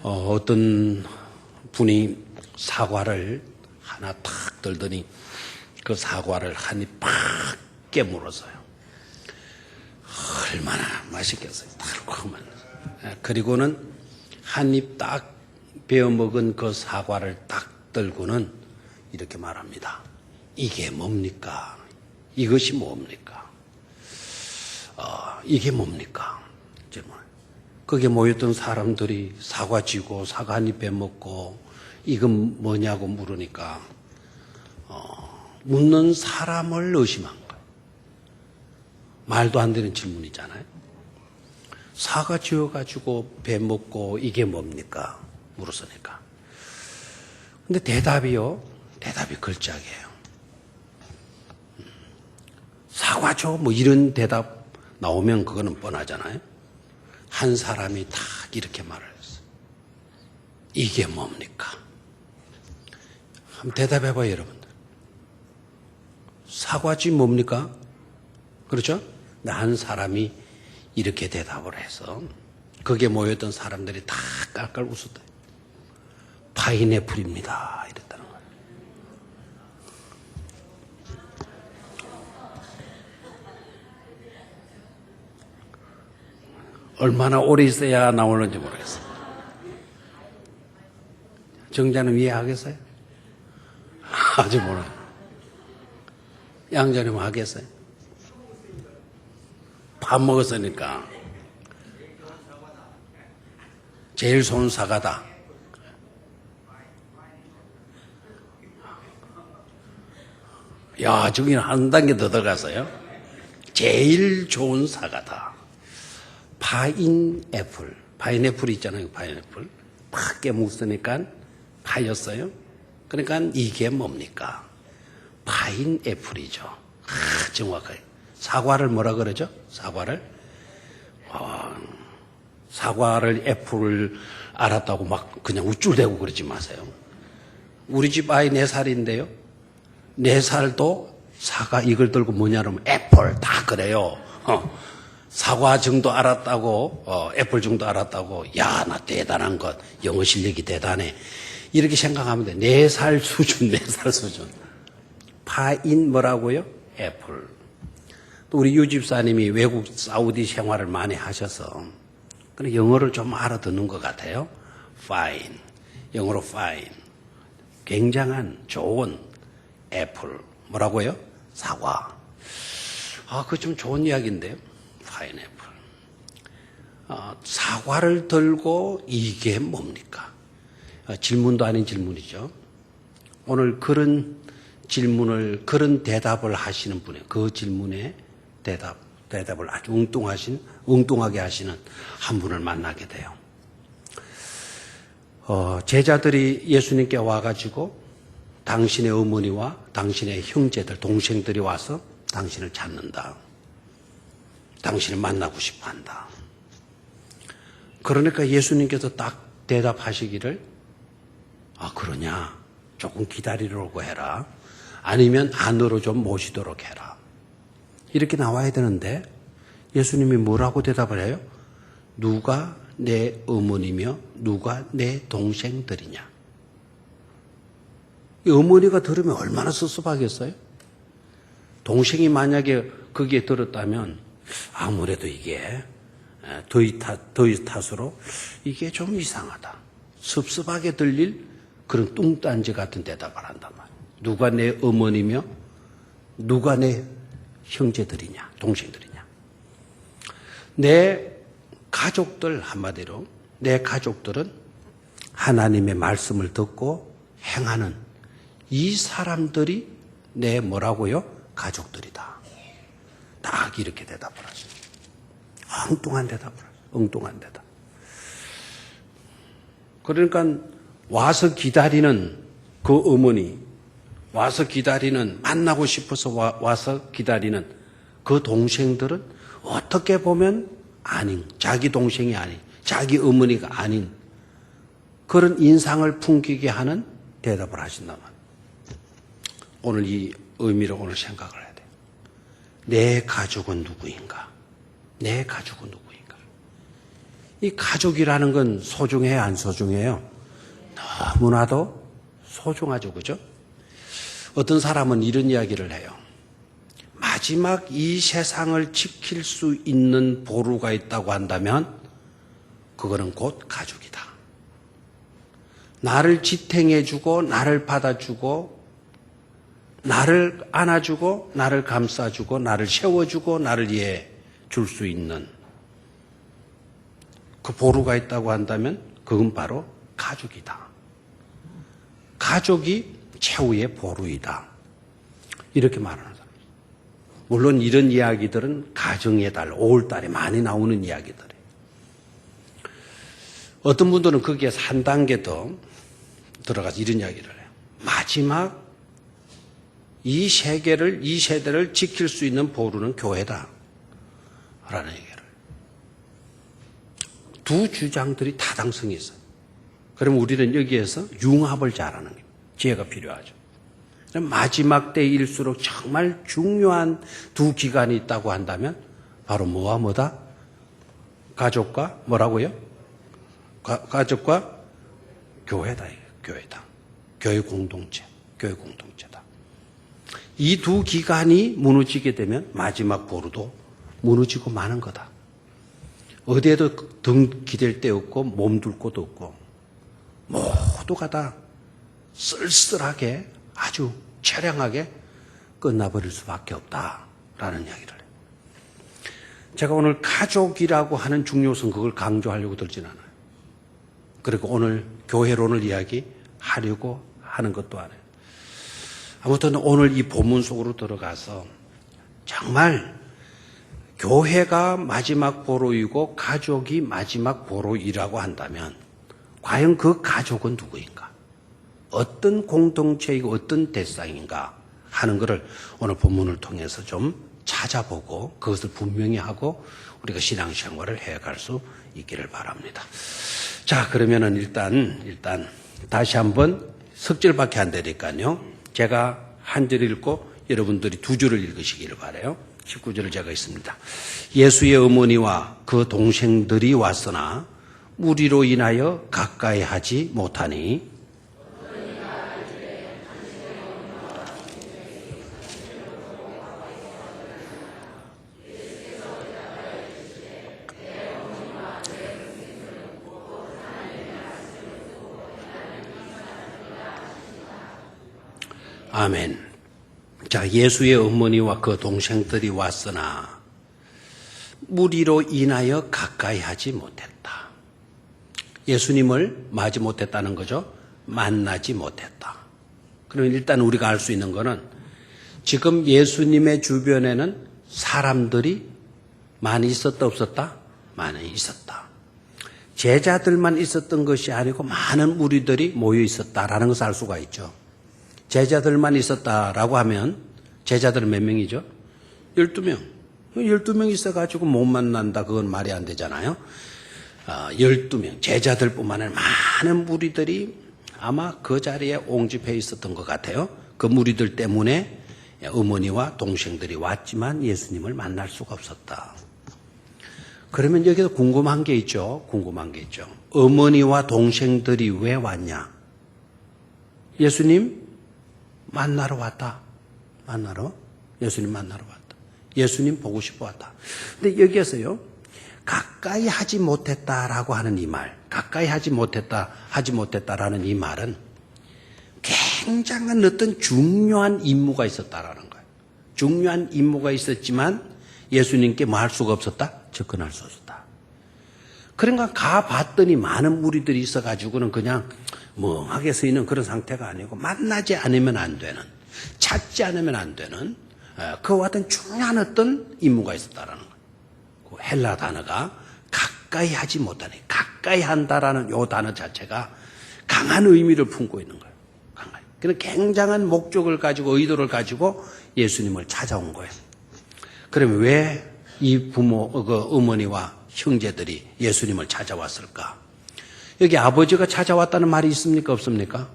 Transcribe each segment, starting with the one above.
어떤 분이 사과를 하나 탁 들더니 그 사과를 한 입 팍 깨물었어요. 얼마나 맛있겠어요. 달콤한. 그리고는 한 입 딱 베어 먹은 그 사과를 딱 들고는 이렇게 말합니다. 이게 뭡니까? 이것이 뭡니까? 이게 뭡니까? 질문. 거기에 모였던 사람들이 사과 쥐고 사과 한 입 빼먹고 이건 뭐냐고 물으니까 묻는 사람을 의심한 거예요. 말도 안 되는 질문이잖아요. 사과 쥐어가지고 빼먹고 이게 뭡니까? 물었으니까. 근데 대답이 걸작이에요. 사과 줘 뭐 이런 대답 나오면 그거는 뻔하잖아요. 한 사람이 딱 이렇게 말을 했어요. 이게 뭡니까? 한번 대답해봐요, 여러분들. 사과지 뭡니까? 그렇죠? 한 사람이 이렇게 대답을 해서 거기에 모였던 사람들이 다 깔깔 웃었대요. 파인애플입니다. 이랬다는 거예요. 얼마나 오래 있어야 나오는지 모르겠어요. 정자는 이해하겠어요? 아직 몰라요. 양자님 하겠어요? 밥 먹었으니까. 제일 좋은 사과다. 야, 저기는 한 단계 더 들어갔어요. 제일 좋은 사과다. 파인애플. 파인애플 있잖아요. 파인애플. 팍 깨먹으니까 파였어요. 그러니까 이게 뭡니까? 파인애플이죠. 정확하게. 사과를 뭐라 그러죠? 사과를 애플을 알았다고 막 그냥 우쭐대고 그러지 마세요. 우리 집 아이 4살인데요. 4살도 사과 이걸 들고 뭐냐 그러면 애플 다 그래요. 사과 정도 알았다고 애플 정도 알았다고 야, 나 대단한 것. 영어 실력이 대단해. 이렇게 생각하면 돼. 4살 수준, 4살 수준. 파인 뭐라고요? 애플. 또 우리 유 집사님이 외국 사우디 생활을 많이 하셔서 그래 영어를 좀 알아듣는 것 같아요. fine. 영어로 fine. 굉장한 좋은 애플. 뭐라고요? 사과. 그거 좀 좋은 이야기인데요. 파인애플. 사과를 들고 이게 뭡니까? 질문도 아닌 질문이죠. 오늘 그런 질문을, 그런 대답을 하시는 분의 그 질문에 대답을 아주 엉뚱하게 하시는 한 분을 만나게 돼요. 제자들이 예수님께 와가지고 당신의 어머니와 당신의 형제들, 동생들이 와서 당신을 찾는다. 당신을 만나고 싶어 한다. 그러니까 예수님께서 딱 대답하시기를 그러냐? 조금 기다리려고 해라. 아니면 안으로 좀 모시도록 해라. 이렇게 나와야 되는데 예수님이 뭐라고 대답을 해요? 누가 내 어머니며 누가 내 동생들이냐? 이 어머니가 들으면 얼마나 섭섭하겠어요? 동생이 만약에 거기에 들었다면 아무래도 이게 더위 탓으로 이게 좀 이상하다. 섭섭하게 들릴 그런 뚱딴지 같은 대답을 한단 말이에요. 누가 내 어머니며 누가 내 형제들이냐, 동생들이냐. 내 가족들, 한마디로 내 가족들은 하나님의 말씀을 듣고 행하는 이 사람들이 내 뭐라고요? 가족들이다. 딱 이렇게 대답을 하죠. 엉뚱한 대답을 하죠. 엉뚱한 대답. 그러니까 와서 기다리는 그 어머니, 와서 기다리는, 만나고 싶어서 와서 기다리는 그 동생들은 어떻게 보면 자기 동생이 아닌, 자기 어머니가 아닌 그런 인상을 풍기게 하는 대답을 하신단 말이에요. 오늘 이 의미를 오늘 생각을 해야 돼요. 내 가족은 누구인가? 내 가족은 누구인가? 이 가족이라는 건 소중해요, 안 소중해요? 너무나도 소중하죠, 그죠? 어떤 사람은 이런 이야기를 해요. 마지막 이 세상을 지킬 수 있는 보루가 있다고 한다면 그거는 곧 가족이다. 나를 지탱해주고 나를 받아주고 나를 안아주고 나를 감싸주고 나를 세워주고 나를 이해해 줄 수 있는 그 보루가 있다고 한다면 그건 바로 가족이다. 가족이 최후의 보루이다. 이렇게 말하는 사람. 물론 이런 이야기들은 가정의 달, 5월달에 많이 나오는 이야기들이에요. 어떤 분들은 거기에서 한 단계 더 들어가서 이런 이야기를 해요. 마지막 이 세계를, 이 세대를 지킬 수 있는 보루는 교회다. 라는 얘기를. 두 주장들이 타당성이 있어요. 그럼 우리는 여기에서 융합을 잘하는 거예요. 지혜가 필요하죠. 마지막 때일수록 정말 중요한 두 기관이 있다고 한다면 바로 뭐와 뭐다? 가족과 뭐라고요? 가족과 교회다. 교회다. 교회 공동체. 교회 공동체다. 이 두 기관이 무너지게 되면 마지막 보루도 무너지고 마는 거다. 어디에도 등 기댈 데 없고 몸둘 곳도 없고 모두가 다 쓸쓸하게 아주 처량하게 끝나버릴 수밖에 없다라는 이야기를 해요. 제가 오늘 가족이라고 하는 중요성 그걸 강조하려고 들진 않아요. 그리고 오늘 교회론을 이야기하려고 하는 것도 아니에요. 아무튼 오늘 이 본문 속으로 들어가서 정말 교회가 마지막 보루이고 가족이 마지막 보루이라고 한다면 과연 그 가족은 누구인가? 어떤 공동체이고 어떤 대상인가 하는 것을 오늘 본문을 통해서 좀 찾아보고 그것을 분명히 하고 우리가 신앙생활을 해갈 수 있기를 바랍니다. 자, 그러면은 일단 다시 한번 석 절밖에 안 되니까요. 제가 한 절 읽고 여러분들이 두 줄을 읽으시기를 바라요. 19절을 제가 읽습니다. 예수의 어머니와 그 동생들이 왔으나 무리로 인하여 가까이 하지 못하니 아멘. 자, 예수의 어머니와 그 동생들이 왔으나 무리로 인하여 가까이 하지 못했다. 예수님을 맞이 못했다는 거죠. 만나지 못했다. 그러면 일단 우리가 알 수 있는 거는 지금 예수님의 주변에는 사람들이 많이 있었다 없었다? 많이 있었다. 제자들만 있었던 것이 아니고 많은 무리들이 모여 있었다라는 것을 알 수가 있죠. 제자들만 있었다라고 하면 제자들은 몇 명이죠? 12명. 12명 있어가지고 못 만난다. 그건 말이 안 되잖아요. 12명. 제자들뿐만 아니라 많은 무리들이 아마 그 자리에 옹집해 있었던 것 같아요. 그 무리들 때문에 어머니와 동생들이 왔지만 예수님을 만날 수가 없었다. 그러면 여기서 궁금한 게 있죠. 어머니와 동생들이 왜 왔냐? 예수님 만나러 왔다. 예수님 만나러 왔다. 예수님 보고 싶어 왔다. 근데 여기에서요, 가까이 하지 못했다라고 하는 이 말, 가까이 하지 못했다라는 이 말은 굉장한 어떤 중요한 임무가 있었다라는 거예요. 중요한 임무가 있었지만 예수님께 뭐 할 수가 없었다? 접근할 수 없었다. 그러니까 가봤더니 많은 무리들이 있어가지고는 그냥 멍하게 서 있는 그런 상태가 아니고 만나지 않으면 안 되는, 찾지 않으면 안 되는 그와 같은 중요한 어떤 임무가 있었다라는 거예요. 그 헬라 단어가 가까이 하지 못하니, 가까이 한다라는 이 단어 자체가 강한 의미를 품고 있는 거예요. 강한. 그런 굉장한 목적을 가지고 의도를 가지고 예수님을 찾아온 거예요. 그러면 왜 이 부모, 그 어머니와 형제들이 예수님을 찾아왔을까? 여기 아버지가 찾아왔다는 말이 있습니까? 없습니까?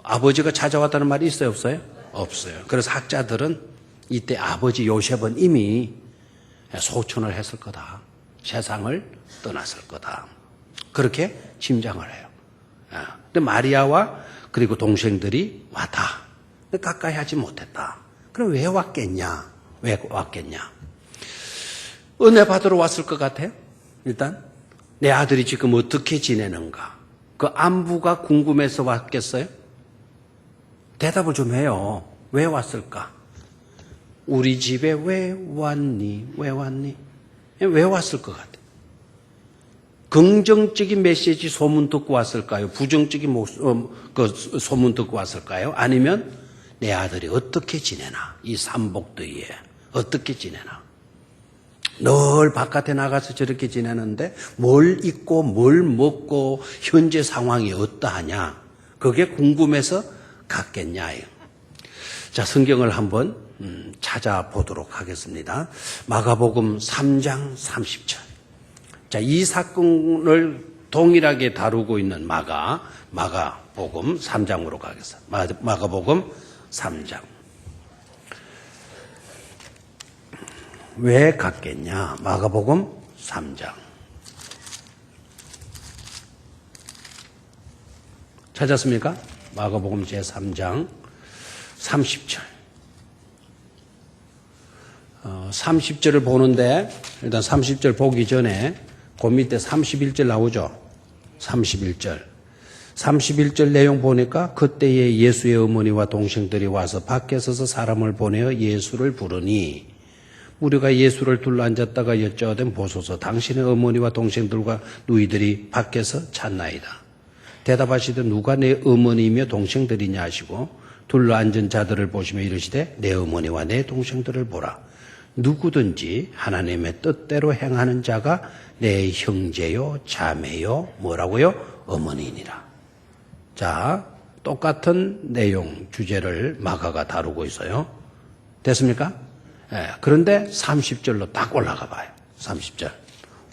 아버지가 찾아왔다는 말이 있어요? 없어요? 없어요. 그래서 학자들은 이때 아버지 요셉은 이미 소천을 했을 거다. 세상을 떠났을 거다. 그렇게 짐작을 해요. 근데 마리아와 그리고 동생들이 왔다. 근데 가까이 하지 못했다. 그럼 왜 왔겠냐? 왜 왔겠냐? 은혜 받으러 왔을 것 같아요. 일단 내 아들이 지금 어떻게 지내는가? 그 안부가 궁금해서 왔겠어요? 대답을 좀 해요. 왜 왔을까? 우리 집에 왜 왔니? 왜 왔니? 왜 왔을 것 같아요? 긍정적인 메시지 소문 듣고 왔을까요? 부정적인 소문 듣고 왔을까요? 아니면 내 아들이 어떻게 지내나? 이 삼복더위에 어떻게 지내나? 늘 바깥에 나가서 저렇게 지내는데 뭘 입고 뭘 먹고 현재 상황이 어떠하냐? 그게 궁금해서 갔겠냐? 자, 성경을 한번 찾아보도록 하겠습니다. 마가복음 3장 30절. 자, 이 사건을 동일하게 다루고 있는 마가복음 3장으로 가겠습니다. 마가복음 3장. 왜 갔겠냐? 마가복음 3장. 찾았습니까? 마가복음 제3장 30절. 30절을 보는데 일단 30절 보기 전에 그 밑에 31절 나오죠? 31절. 31절 내용 보니까 그때에 예수의 어머니와 동생들이 와서 밖에 서서 사람을 보내어 예수를 부르니 우리가 예수를 둘러앉았다가 여쭤오되 보소서 당신의 어머니와 동생들과 누이들이 밖에서 찾나이다. 대답하시되 누가 내 어머니이며 동생들이냐 하시고 둘러앉은 자들을 보시며 이르시되 내 어머니와 내 동생들을 보라. 누구든지 하나님의 뜻대로 행하는 자가 내 형제요 자매요 뭐라고요? 어머니이니라. 자, 똑같은 내용 주제를 마가가 다루고 있어요. 됐습니까? 그런데 30절로 딱 올라가 봐요. 30절.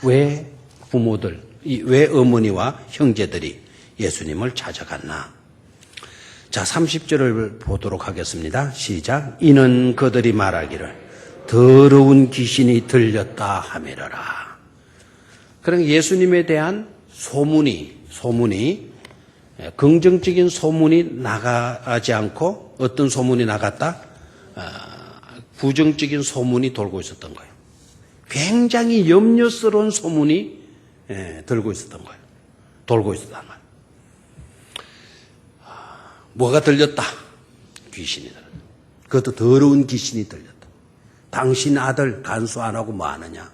왜 부모들, 왜 어머니와 형제들이 예수님을 찾아갔나? 자, 30절을 보도록 하겠습니다. 시작. 이는 그들이 말하기를 더러운 귀신이 들렸다 하미러라. 그러니까 예수님에 대한 소문이 긍정적인 소문이 나가지 않고 어떤 소문이 나갔다? 부정적인 소문이 돌고 있었던 거예요. 굉장히 염려스러운 소문이 돌고 있었던 거예요. 뭐가 들렸다? 귀신이 들렸다. 그것도 더러운 귀신이 들렸다. 당신 아들 간수 안 하고 뭐 하느냐?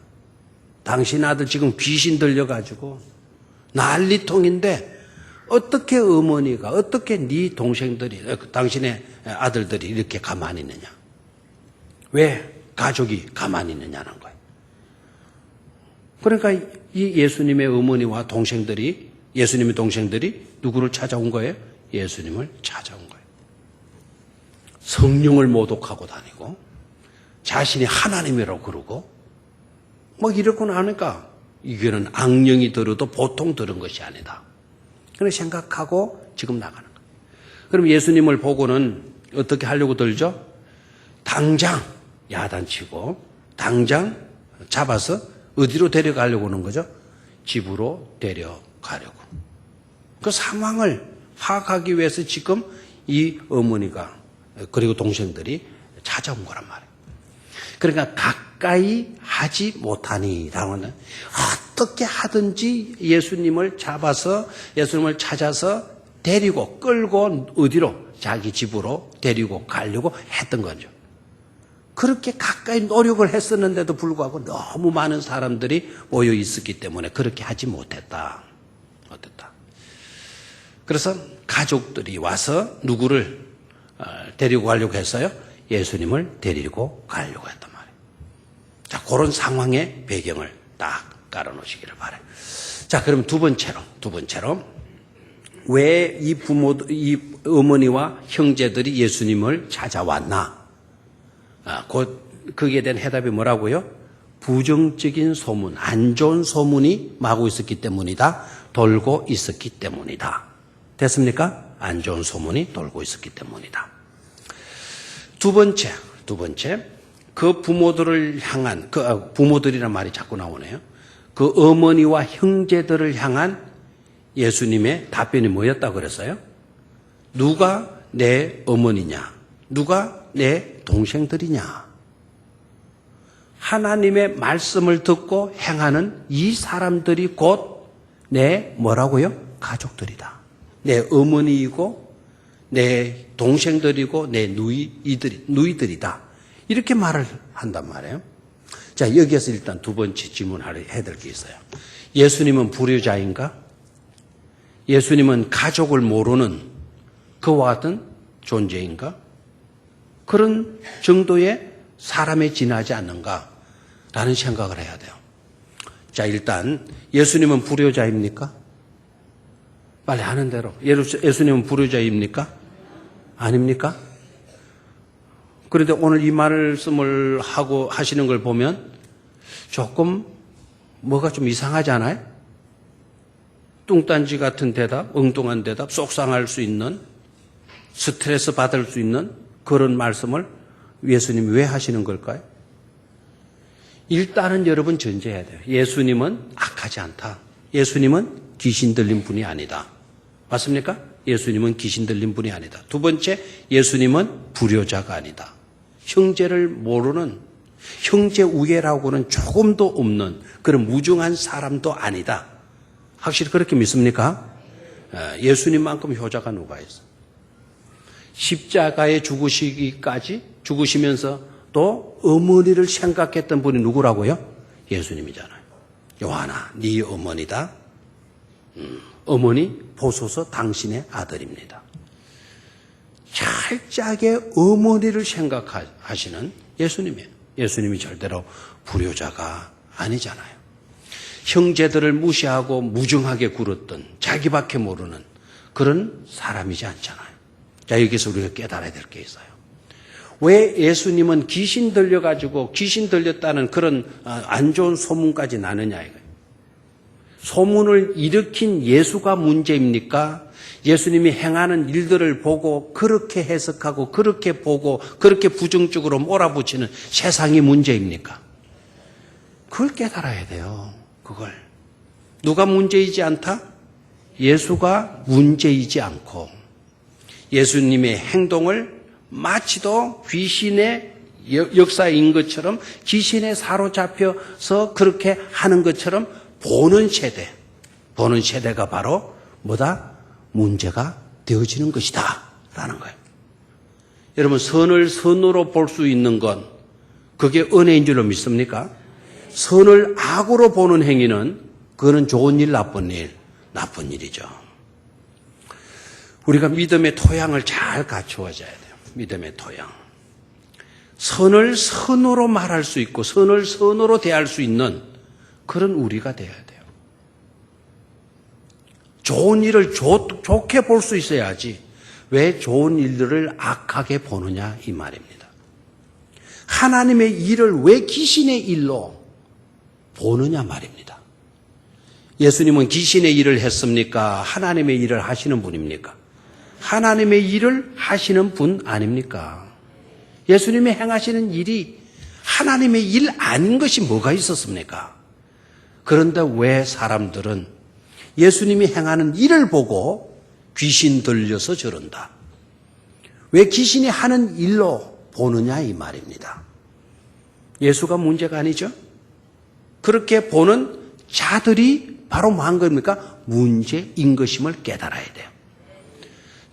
당신 아들 지금 귀신 들려가지고 난리통인데 어떻게 어머니가 어떻게 네 동생들이 당신의 아들들이 이렇게 가만히 있느냐? 왜 가족이 가만히 있느냐는 거예요. 그러니까 이 예수님의 어머니와 동생들이 예수님의 동생들이 누구를 찾아온 거예요? 예수님을 찾아온 거예요. 성령을 모독하고 다니고 자신이 하나님이라고 그러고 막 이러고 나니까 이거는 악령이 들어도 보통 들은 것이 아니다. 그런 생각하고 지금 나가는 거예요. 그럼 예수님을 보고는 어떻게 하려고 들죠? 당장 야단치고 당장 잡아서 어디로 데려가려고 하는 거죠? 집으로 데려가려고. 그 상황을 파악하기 위해서 지금 이 어머니가 그리고 동생들이 찾아온 거란 말이에요. 그러니까 가까이 하지 못하니라고 하는 어떻게 하든지 예수님을 잡아서 예수님을 찾아서 데리고 끌고 어디로 자기 집으로 데리고 가려고 했던 거죠. 그렇게 가까이 노력을 했었는데도 불구하고 너무 많은 사람들이 모여 있었기 때문에 그렇게 하지 못했다. 그래서 가족들이 와서 누구를 데리고 가려고 했어요? 예수님을 데리고 가려고 했단 말이에요. 자, 그런 상황의 배경을 딱 깔아놓으시기를 바라요. 자, 그럼 두 번째로 왜 이 어머니와 형제들이 예수님을 찾아왔나? 거기에 대한 해답이 뭐라고요? 부정적인 소문, 안 좋은 소문이 마구 있었기 때문이다. 돌고 있었기 때문이다. 됐습니까? 안 좋은 소문이 돌고 있었기 때문이다. 두 번째, 그 부모들을 향한, 부모들이란 말이 자꾸 나오네요. 그 어머니와 형제들을 향한 예수님의 답변이 뭐였다고 그랬어요? 누가 내 어머니냐? 누가 내 동생들이냐? 하나님의 말씀을 듣고 행하는 이 사람들이 곧 내 뭐라고요? 가족들이다. 내 어머니이고 내 동생들이고 내 누이들이다. 이렇게 말을 한단 말이에요. 자, 여기에서 일단 두 번째 질문을 해야 될 게 있어요. 예수님은 불효자인가? 예수님은 가족을 모르는 그와 같은 존재인가? 그런 정도의 사람에 지나지 않는가라는 생각을 해야 돼요. 자, 일단 예수님은 불효자입니까? 빨리 하는 대로. 예수님은 불효자입니까? 아닙니까? 그런데 오늘 이 말씀을 하고 하시는 걸 보면 조금 뭐가 좀 이상하지 않아요? 뚱딴지 같은 대답, 엉뚱한 대답, 속상할 수 있는, 스트레스 받을 수 있는 그런 말씀을 예수님이 왜 하시는 걸까요? 일단은 여러분 전제해야 돼요. 예수님은 악하지 않다. 예수님은 귀신 들린 분이 아니다. 맞습니까? 예수님은 귀신 들린 분이 아니다. 두 번째, 예수님은 불효자가 아니다. 형제를 모르는, 형제 우애라고는 조금도 없는 그런 무중한 사람도 아니다. 확실히 그렇게 믿습니까? 예수님만큼 효자가 누가 있어? 십자가에 죽으시면서 또 어머니를 생각했던 분이 누구라고요? 예수님이잖아요. 요한아, 네 어머니다. 어머니 보소서 당신의 아들입니다. 철저하게 어머니를 생각하시는 예수님이에요. 예수님이 절대로 불효자가 아니잖아요. 형제들을 무시하고 무정하게 굴었던 자기밖에 모르는 그런 사람이지 않잖아요. 자, 여기서 우리가 깨달아야 될 게 있어요. 왜 예수님은 귀신 들려가지고 귀신 들렸다는 그런 안 좋은 소문까지 나느냐 이거예요. 소문을 일으킨 예수가 문제입니까? 예수님이 행하는 일들을 보고 그렇게 해석하고 그렇게 보고 그렇게 부정적으로 몰아붙이는 세상이 문제입니까? 그걸 깨달아야 돼요. 그걸. 누가 문제이지 않다? 예수가 문제이지 않고 예수님의 행동을 마치도 귀신의 역사인 것처럼 귀신에 사로잡혀서 그렇게 하는 것처럼 보는 세대가 바로 뭐다? 문제가 되어지는 것이다 라는 거예요. 여러분, 선을 선으로 볼 수 있는 건 그게 은혜인 줄로 믿습니까? 선을 악으로 보는 행위는 그거는 좋은 일, 나쁜 일이죠. 우리가 믿음의 토양을 잘 갖추어져야 돼요. 믿음의 토양. 선을 선으로 말할 수 있고 선을 선으로 대할 수 있는 그런 우리가 돼야 돼요. 좋은 일을 좋게 볼 수 있어야지 왜 좋은 일들을 악하게 보느냐 이 말입니다. 하나님의 일을 왜 귀신의 일로 보느냐 말입니다. 예수님은 귀신의 일을 했습니까? 하나님의 일을 하시는 분입니까? 하나님의 일을 하시는 분 아닙니까? 예수님이 행하시는 일이 하나님의 일 아닌 것이 뭐가 있었습니까? 그런데 왜 사람들은 예수님이 행하는 일을 보고 귀신 들려서 저런다? 왜 귀신이 하는 일로 보느냐 이 말입니다. 예수가 문제가 아니죠? 그렇게 보는 자들이 바로 뭐 한 겁니까? 문제인 것임을 깨달아야 돼요.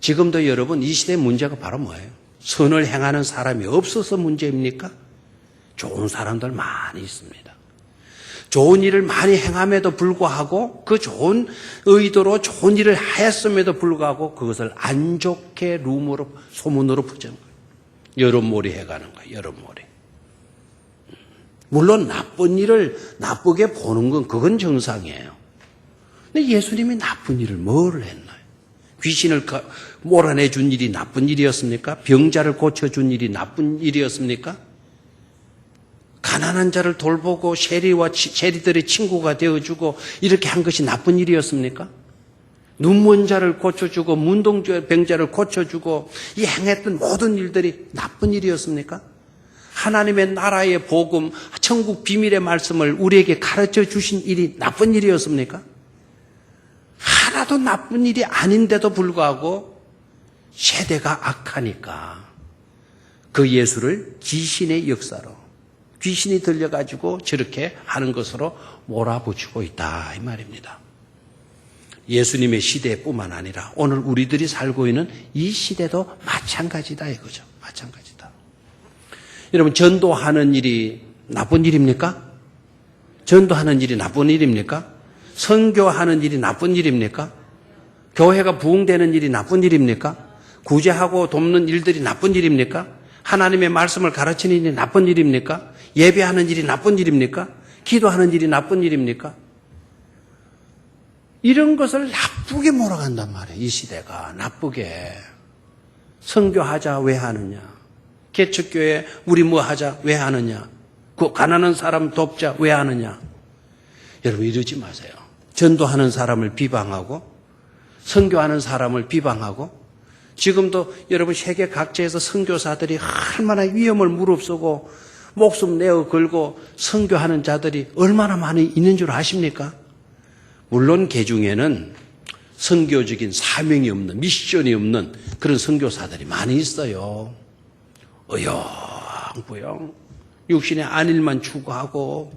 지금도 여러분 이 시대의 문제가 바로 뭐예요? 선을 행하는 사람이 없어서 문제입니까? 좋은 사람들 많이 있습니다. 좋은 일을 많이 행함에도 불구하고 그 좋은 의도로 좋은 일을 했음에도 불구하고 그것을 안 좋게 rumor로 소문으로 퍼지는 거예요. 여론몰이 해가는 거예요. 여론몰이. 물론 나쁜 일을 나쁘게 보는 건 그건 정상이에요. 근데 예수님이 나쁜 일을 뭘 했나요? 귀신을 몰아내준 일이 나쁜 일이었습니까? 병자를 고쳐준 일이 나쁜 일이었습니까? 가난한 자를 돌보고 세리들의 친구가 되어주고 이렇게 한 것이 나쁜 일이었습니까? 눈먼 자를 고쳐주고 문둥병자를 고쳐주고 이 행했던 모든 일들이 나쁜 일이었습니까? 하나님의 나라의 복음, 천국 비밀의 말씀을 우리에게 가르쳐 주신 일이 나쁜 일이었습니까? 하나도 나쁜 일이 아닌데도 불구하고 세대가 악하니까 그 예수를 귀신의 역사로, 귀신이 들려가지고 저렇게 하는 것으로 몰아붙이고 있다 이 말입니다. 예수님의 시대뿐만 아니라 오늘 우리들이 살고 있는 이 시대도 마찬가지다 이거죠. 마찬가지다. 여러분, 전도하는 일이 나쁜 일입니까? 전도하는 일이 나쁜 일입니까? 선교하는 일이 나쁜 일입니까? 교회가 부흥되는 일이 나쁜 일입니까? 구제하고 돕는 일들이 나쁜 일입니까? 하나님의 말씀을 가르치는 일이 나쁜 일입니까? 예배하는 일이 나쁜 일입니까? 기도하는 일이 나쁜 일입니까? 이런 것을 나쁘게 몰아간단 말이에요. 이 시대가 나쁘게. 선교하자 왜 하느냐? 개척교회 우리 뭐 하자 왜 하느냐? 그 가난한 사람 돕자 왜 하느냐? 여러분 이러지 마세요. 전도하는 사람을 비방하고 선교하는 사람을 비방하고 지금도 여러분 세계 각지에서 선교사들이 얼마나 위험을 무릅쓰고 목숨 내어 걸고 선교하는 자들이 얼마나 많이 있는 줄 아십니까? 물론 그 중에는 선교적인 사명이 없는, 미션이 없는 그런 선교사들이 많이 있어요. 어영부영 육신의 안일만 추구하고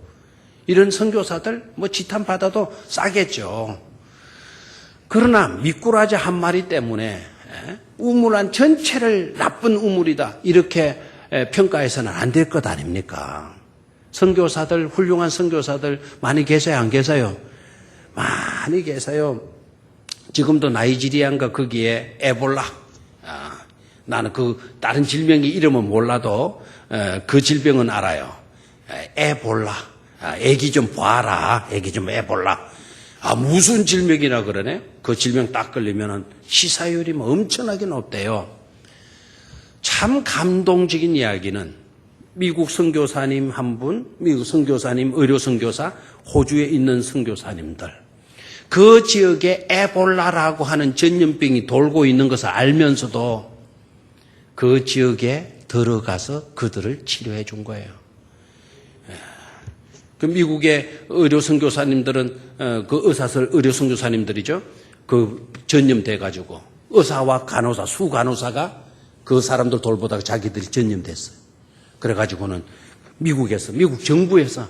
이런 선교사들 뭐 지탄 받아도 싸겠죠. 그러나 미꾸라지 한 마리 때문에 우물안 전체를 나쁜 우물이다 이렇게 평가해서는 안 될 것 아닙니까? 선교사들, 훌륭한 선교사들 많이 계세요? 안 계세요? 많이 계세요. 지금도 나이지리아인가 거기에 에볼라. 나는 그 다른 질병의 이름은 몰라도 그 질병은 알아요. 에볼라. 애기 좀 봐라. 애기 좀 에볼라. 무슨 질병이라 그러네? 그 질병 딱 걸리면은 시사율이 뭐 엄청나게 높대요. 참 감동적인 이야기는 미국 선교사님 한 분, 미국 선교사님, 의료 선교사, 호주에 있는 선교사님들. 그 지역에 에볼라라고 하는 전염병이 돌고 있는 것을 알면서도 그 지역에 들어가서 그들을 치료해 준 거예요. 그 미국의 의료 선교사님들은 그 의료 선교사님들이죠. 그 전염돼 가지고 의사와 간호사, 수간호사가 그 사람들 돌보다가 자기들이 전염됐어요. 그래 가지고는 미국 정부에서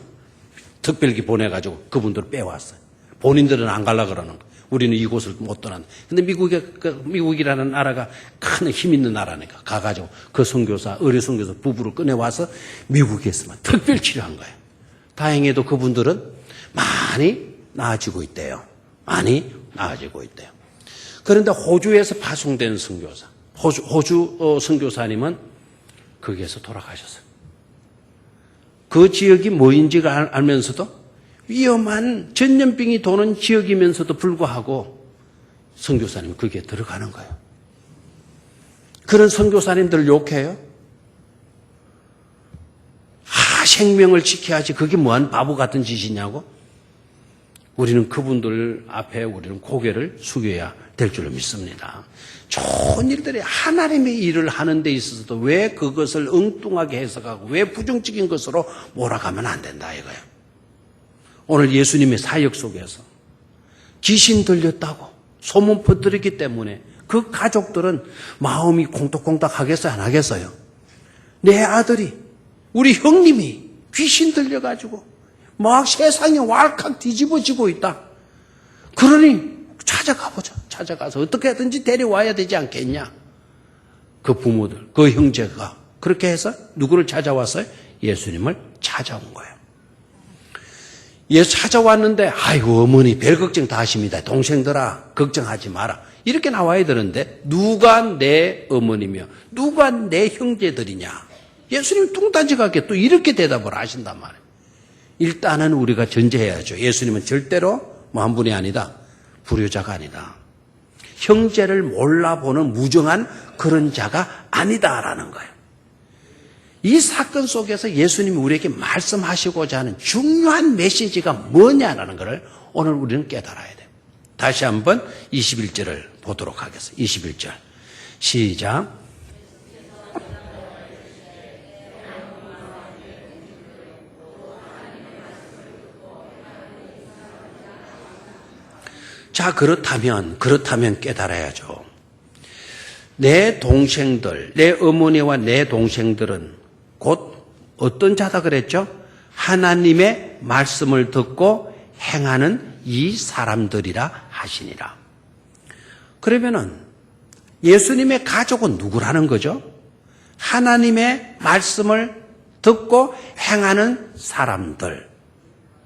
특별기 보내 가지고 그분들을 빼왔어요. 본인들은 안 가려고 그러는 거예요. 우리는 이곳을 못 떠난다. 근데 미국이라는 나라가 큰 힘 있는 나라니까 가가지고 그 선교사, 의료 선교사 부부를 꺼내와서 미국에서만 특별 치료한 거예요. 다행히도 그분들은 많이 나아지고 있대요. 많이 나아지고 있대요. 그런데 호주에서 파송된 선교사, 호주 선교사님은 거기에서 돌아가셨어요. 그 지역이 뭐인지가 알면서도 위험한 전염병이 도는 지역이면서도 불구하고 선교사님이 거기에 들어가는 거예요. 그런 선교사님들을 욕해요? 생명을 지켜야지 그게 뭐한 바보 같은 짓이냐고? 우리는 그분들 앞에 우리는 고개를 숙여야 될 줄로 믿습니다. 좋은 일들이 하나님의 일을 하는 데 있어서도 왜 그것을 엉뚱하게 해석하고 왜 부정적인 것으로 몰아가면 안 된다 이거예요. 오늘 예수님의 사역 속에서 귀신 들렸다고 소문 퍼뜨렸기 때문에 그 가족들은 마음이 콩닥콩닥 하겠어요? 안 하겠어요? 내 아들이 우리 형님이 귀신 들려가지고 막 세상이 왈칵 뒤집어지고 있다. 그러니 찾아가보자. 찾아가서 어떻게 하든지 데려와야 되지 않겠냐. 그 부모들, 그 형제가 그렇게 해서 누구를 찾아왔어요? 예수님을 찾아온 거예요. 예수 찾아왔는데 아이고 어머니 별 걱정 다 하십니다. 동생들아 걱정하지 마라. 이렇게 나와야 되는데 누가 내 어머니며 누가 내 형제들이냐. 예수님 뚱딴지가게 또 이렇게 대답을 하신단 말이에요. 일단은 우리가 전제해야죠. 예수님은 절대로 뭐 한 분이 아니다. 불효자가 아니다. 형제를 몰라보는 무정한 그런 자가 아니다라는 거예요. 이 사건 속에서 예수님이 우리에게 말씀하시고자 하는 중요한 메시지가 뭐냐라는 것을 오늘 우리는 깨달아야 돼요. 다시 한번 21절을 보도록 하겠습니다. 21절 시작. 자, 그렇다면 깨달아야죠. 내 동생들, 내 어머니와 내 동생들은 곧 어떤 자다 그랬죠? 하나님의 말씀을 듣고 행하는 이 사람들이라 하시니라. 그러면은 예수님의 가족은 누구라는 거죠? 하나님의 말씀을 듣고 행하는 사람들.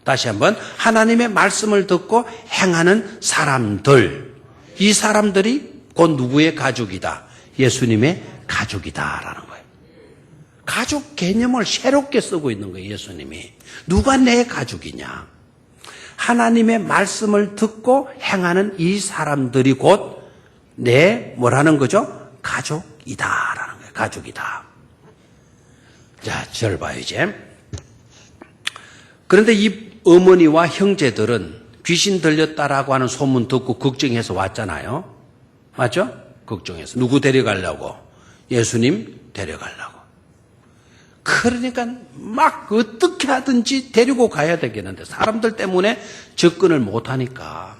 다시 한번 하나님의 말씀을 듣고 행하는 사람들. 이 사람들이 곧 누구의 가족이다? 예수님의 가족이다라는 거예요. 가족 개념을 새롭게 쓰고 있는 거예요, 예수님이. 누가 내 가족이냐? 하나님의 말씀을 듣고 행하는 이 사람들이 곧 내 뭐라는 거죠? 가족이다라는 거예요. 가족이다. 자, 저를 봐요, 이제. 그런데 이 어머니와 형제들은 귀신 들렸다라고 하는 소문 듣고 걱정해서 왔잖아요. 맞죠? 걱정해서. 누구 데려가려고? 예수님 데려가려고. 그러니까 막 어떻게 하든지 데리고 가야 되겠는데 사람들 때문에 접근을 못하니까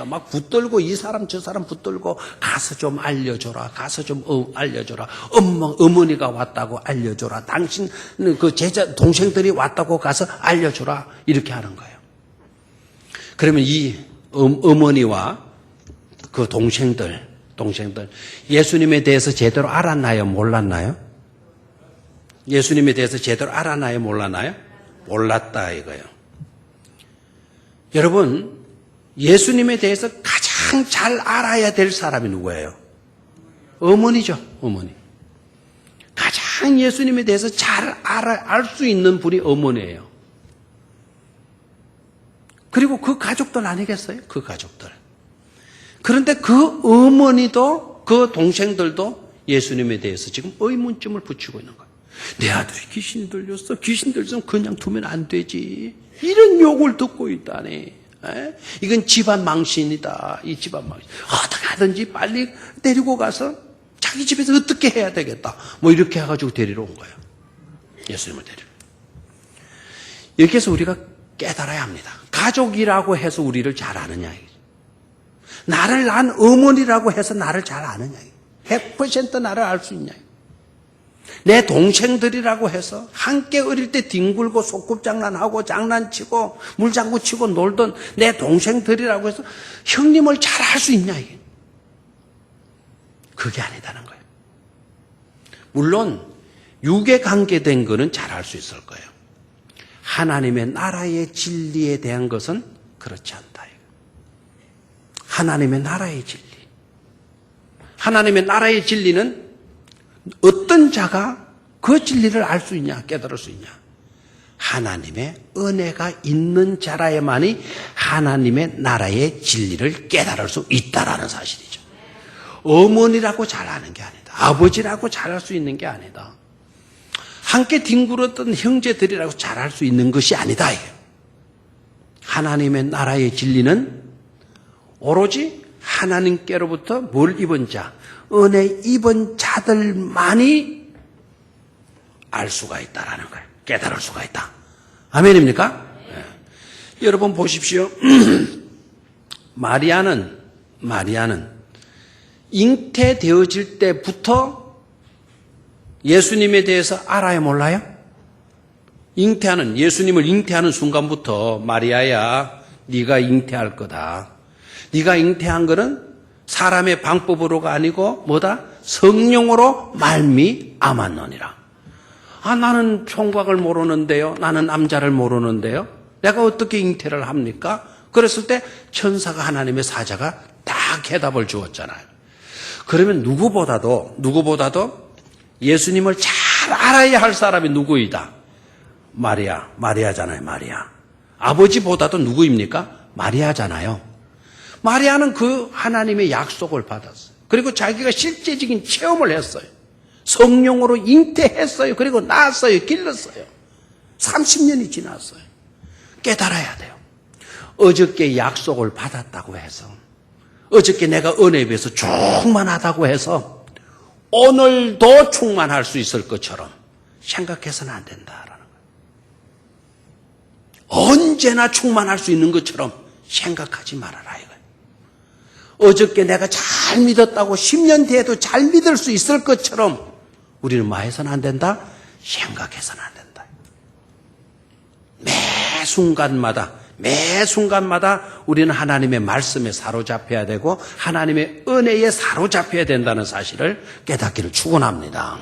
막 붙들고 이 사람 저 사람 붙들고 가서 좀 알려줘라. 가서 좀 알려줘라. 어머니가 왔다고 알려줘라. 당신 그 제자 동생들이 왔다고 가서 알려줘라. 이렇게 하는 거예요. 그러면 이 어머니와 그 동생들 예수님에 대해서 제대로 알았나요? 몰랐나요? 예수님에 대해서 제대로 알았나요? 몰랐나요? 몰랐다 이거예요. 여러분, 예수님에 대해서 가장 잘 알아야 될 사람이 누구예요? 어머니죠. 어머니. 가장 예수님에 대해서 잘 알 수 있는 분이 어머니예요. 그리고 그 가족들 아니겠어요? 그 가족들. 그런데 그 어머니도 그 동생들도 예수님에 대해서 지금 의문점을 붙이고 있는 거예요. 내 아들이 귀신 들렸어. 귀신 들렸으면 그냥 두면 안 되지. 이런 욕을 듣고 있다니. 이건 집안 망신이다. 이 집안 망신. 어떻게 하든지 빨리 데리고 가서 자기 집에서 어떻게 해야 되겠다. 뭐 이렇게 해가지고 데리러 온 거예요. 예수님을 데리러. 이렇게 해서 우리가 깨달아야 합니다. 가족이라고 해서 우리를 잘 아느냐. 나를 낳은 어머니라고 해서 나를 잘 아느냐. 100% 나를 알 수 있냐. 내 동생들이라고 해서 함께 어릴 때 뒹굴고 소꿉장난하고 장난치고 물장구 치고 놀던 내 동생들이라고 해서 형님을 잘 알 수 있냐 이게. 그게 아니다는 거예요. 물론 육에 관계된 거는 잘 알 수 있을 거예요. 하나님의 나라의 진리에 대한 것은 그렇지 않다. 하나님의 나라의 진리. 하나님의 나라의 진리는 어떤 자가 그 진리를 알 수 있냐, 깨달을 수 있냐. 하나님의 은혜가 있는 자라야만이 하나님의 나라의 진리를 깨달을 수 있다라는 사실이죠. 어머니라고 잘 아는 게 아니다. 아버지라고 잘 알 수 있는 게 아니다. 함께 뒹굴었던 형제들이라고 잘 알 수 있는 것이 아니다. 하나님의 나라의 진리는 오로지 하나님께로부터 뭘 입은 자, 은혜 입은 자들만이 알 수가 있다라는 거예요. 깨달을 수가 있다. 아멘입니까? 네. 여러분 보십시오. 마리아는 잉태되어질 때부터 예수님에 대해서 알아요, 몰라요? 예수님을 잉태하는 순간부터 마리아야, 네가 잉태할 거다. 네가 잉태한 거는 사람의 방법으로가 아니고 뭐다? 성령으로 말미암았느니라. 나는 총각을 모르는데요. 나는 남자를 모르는데요. 내가 어떻게 잉태를 합니까? 그랬을 때 천사가 하나님의 사자가 딱 해답을 주었잖아요. 그러면 누구보다도 예수님을 잘 알아야 할 사람이 누구이다? 마리아잖아요. 마리아. 아버지보다도 누구입니까? 마리아잖아요. 마리아는 그 하나님의 약속을 받았어요. 그리고 자기가 실제적인 체험을 했어요. 성령으로 잉태했어요. 그리고 낳았어요. 길렀어요. 30년이 지났어요. 깨달아야 돼요. 어저께 약속을 받았다고 해서, 어저께 내가 은혜에 비해서 충만하다고 해서 오늘도 충만할 수 있을 것처럼 생각해서는 안 된다라는 거예요. 언제나 충만할 수 있는 것처럼 생각하지 말아라 이거예요. 어저께 내가 잘 믿었다고 10년 뒤에도 잘 믿을 수 있을 것처럼 우리는 뭐 해서는 안 된다? 생각해서는 안 된다. 매 순간마다 우리는 하나님의 말씀에 사로잡혀야 되고 하나님의 은혜에 사로잡혀야 된다는 사실을 깨닫기를 축원합니다.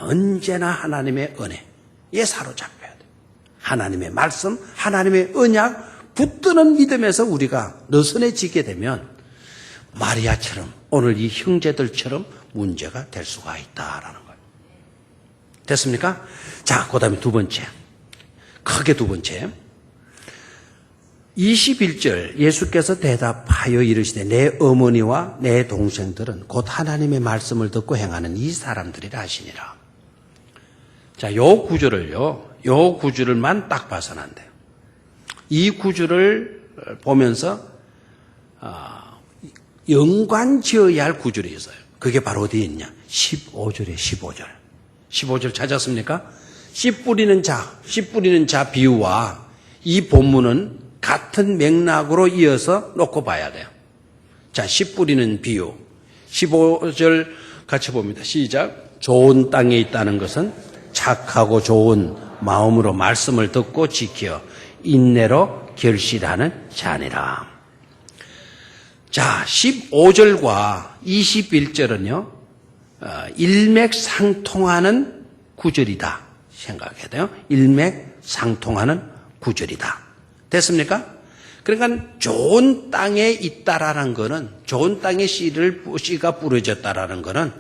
언제나 하나님의 은혜에 사로잡혀야 돼. 하나님의 말씀, 하나님의 언약 붙드는 믿음에서 우리가 느슨해지게 되면 마리아처럼 오늘 이 형제들처럼 문제가 될 수가 있다라는 거예요. 됐습니까? 자, 그 다음에 두 번째. 크게 두 번째. 21절 예수께서 대답하여 이르시되 내 어머니와 내 동생들은 곧 하나님의 말씀을 듣고 행하는 이 사람들이라 하시니라. 자, 요 구절을만 딱 봐서는 안 돼요. 이 구절을 보면서 연관지어야 할 구절이 있어요. 그게 바로 어디에 있냐? 15절에 15절. 15절 찾았습니까? 씨 뿌리는 자 비유와 이 본문은 같은 맥락으로 이어서 놓고 봐야 돼요. 자, 씨 뿌리는 비유. 15절 같이 봅니다. 시작. 좋은 땅에 있다는 것은 착하고 좋은 마음으로 말씀을 듣고 지켜 인내로 결실하는 자니라. 자, 15절과 21절은요, 일맥상통하는 구절이다 생각해야 돼요. 일맥상통하는 구절이다. 됐습니까? 그러니까 좋은 땅에 있다라는 거는, 좋은 땅에 씨가 뿌려졌다라는 거는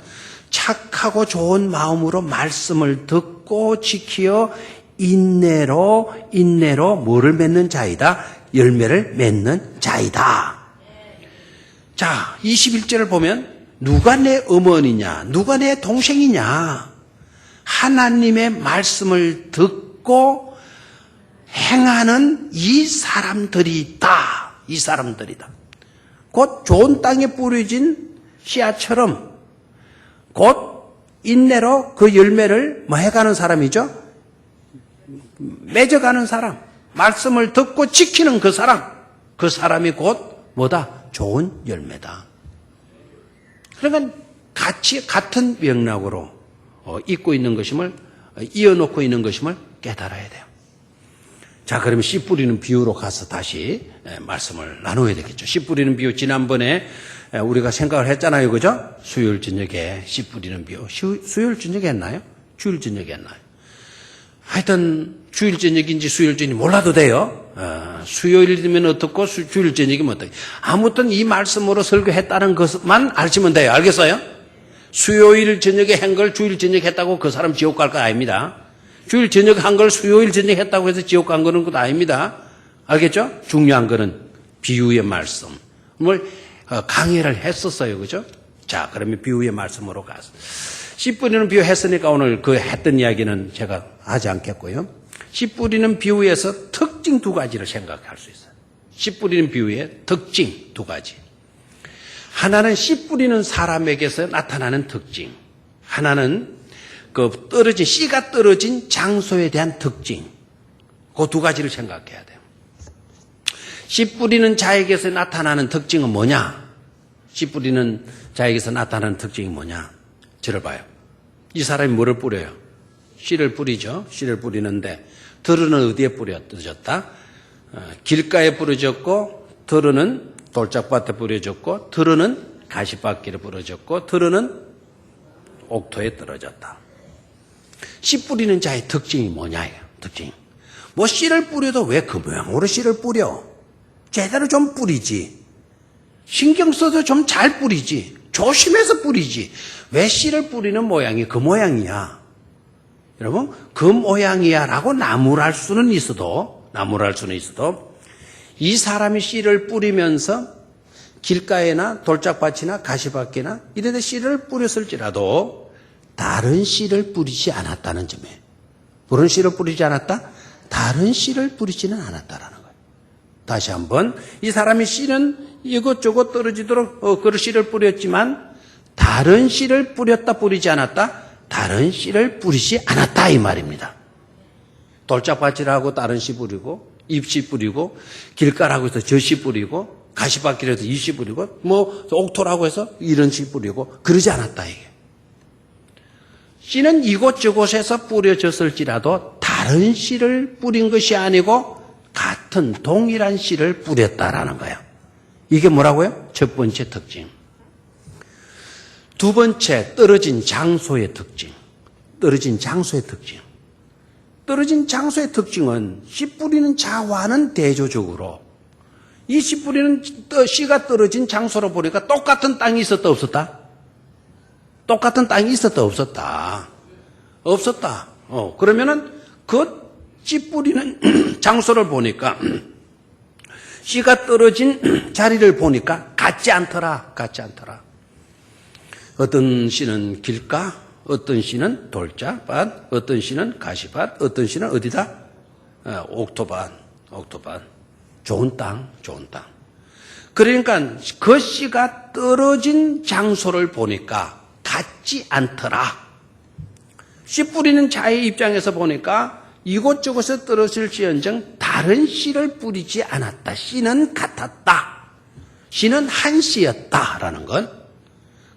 착하고 좋은 마음으로 말씀을 듣고 지키어 인내로 뭐를 맺는 자이다? 열매를 맺는 자이다. 자, 21절을 보면 누가 내 어머니냐, 누가 내 동생이냐, 하나님의 말씀을 듣고 행하는 이 사람들이다. 이 사람들이다. 곧 좋은 땅에 뿌려진 씨앗처럼 곧 인내로 그 열매를 뭐 해가는 사람이죠? 맺어가는 사람. 말씀을 듣고 지키는 그 사람. 그 사람이 곧 뭐다? 좋은 열매다. 그러니까 같은 맥락으로 잊고 있는 것임을, 이어놓고 있는 것임을 깨달아야 돼요. 자, 그러면 씨 뿌리는 비유로 가서 다시 말씀을 나누어야 되겠죠. 씨 뿌리는 비유, 지난번에 우리가 생각을 했잖아요. 그죠? 수요일 저녁에 씨 뿌리는 비유. 수요일 저녁에 했나요? 주일 저녁에 했나요? 하여튼 주일 저녁인지 수요일 저녁인지 몰라도 돼요. 수요일이면 어떻고 주일 저녁이면 어떻게. 아무튼 이 말씀으로 설교했다는 것만 아시면 돼요. 알겠어요? 수요일 저녁에 한 걸 주일 저녁에 했다고 그 사람 지옥 갈 거 아닙니다. 주일 저녁에 한 걸 수요일 저녁에 했다고 해서 지옥 간 거는 것도 아닙니다. 알겠죠? 중요한 거는 비유의 말씀을 강의를 했었어요. 그죠? 자, 그러면 비유의 말씀으로 가서. 씨 뿌리는 비유 했으니까 오늘 그 했던 이야기는 제가 하지 않겠고요. 씨 뿌리는 비유에서 특징 두 가지를 생각할 수 있어요. 씨 뿌리는 비유의 특징 두 가지. 하나는 씨 뿌리는 사람에게서 나타나는 특징. 하나는 그 씨가 떨어진 장소에 대한 특징. 그 두 가지를 생각해야 돼요. 씨 뿌리는 자에게서 나타나는 특징은 뭐냐? 씨 뿌리는 자에게서 나타나는 특징이 뭐냐? 저를 봐요. 이 사람이 뭐를 뿌려요? 씨를 뿌리죠. 씨를 뿌리는데 들은 어디에 뿌려졌다? 길가에 뿌려졌고 들은 돌짝밭에 뿌려졌고 들은 가시밭길에 뿌려졌고 들은 옥토에 떨어졌다. 씨 뿌리는 자의 특징이 뭐냐예요. 특징. 뭐 씨를 뿌려도 왜 그 모양으로 씨를 뿌려? 제대로 좀 뿌리지. 신경 써서 좀 잘 뿌리지. 조심해서 뿌리지. 왜 씨를 뿌리는 모양이 그 모양이야? 여러분, 그 모양이야 라고 나무랄 수는 있어도 이 사람이 씨를 뿌리면서 길가에나 돌짝밭이나 가시밭이나 이런 데 씨를 뿌렸을지라도 다른 씨를 뿌리지 않았다는 점에, 그런 씨를 뿌리지 않았다? 다른 씨를 뿌리지는 않았다라는 거예요. 다시 한번, 이 사람이 씨는 이것저것 떨어지도록 그런 씨를 뿌렸지만 다른 씨를 뿌렸다 뿌리지 않았다? 다른 씨를 뿌리지 않았다 이 말입니다. 돌짝밭이라고 다른 씨 뿌리고 잎씨 뿌리고 길가라고 해서 저 씨 뿌리고 가시밭길에도 이씨 뿌리고 뭐 옥토라고 해서 이런 씨 뿌리고 그러지 않았다 이게. 씨는 이곳저곳에서 뿌려졌을지라도 다른 씨를 뿌린 것이 아니고 같은 동일한 씨를 뿌렸다라는 거예요. 이게 뭐라고요? 첫 번째 특징. 두 번째, 떨어진 장소의 특징. 떨어진 장소의 특징. 떨어진 장소의 특징은 씨 뿌리는 자와는 대조적으로 이 씨 뿌리는 씨가 떨어진 장소로 보니까 똑같은 땅이 있었다 없었다? 똑같은 땅이 있었다 없었다? 없었다. 그러면은 그 씨 뿌리는 장소를 보니까 씨가 떨어진 자리를 보니까 같지 않더라. 같지 않더라. 어떤 씨는 길가, 어떤 씨는 돌짝밭, 어떤 씨는 가시밭, 어떤 씨는 어디다? 옥토밭. 좋은 땅. 그러니까 그 씨가 떨어진 장소를 보니까 같지 않더라. 씨 뿌리는 자의 입장에서 보니까 이곳저곳에 떨어질지언정 다른 씨를 뿌리지 않았다. 씨는 같았다. 씨는 한 씨였다라는 건.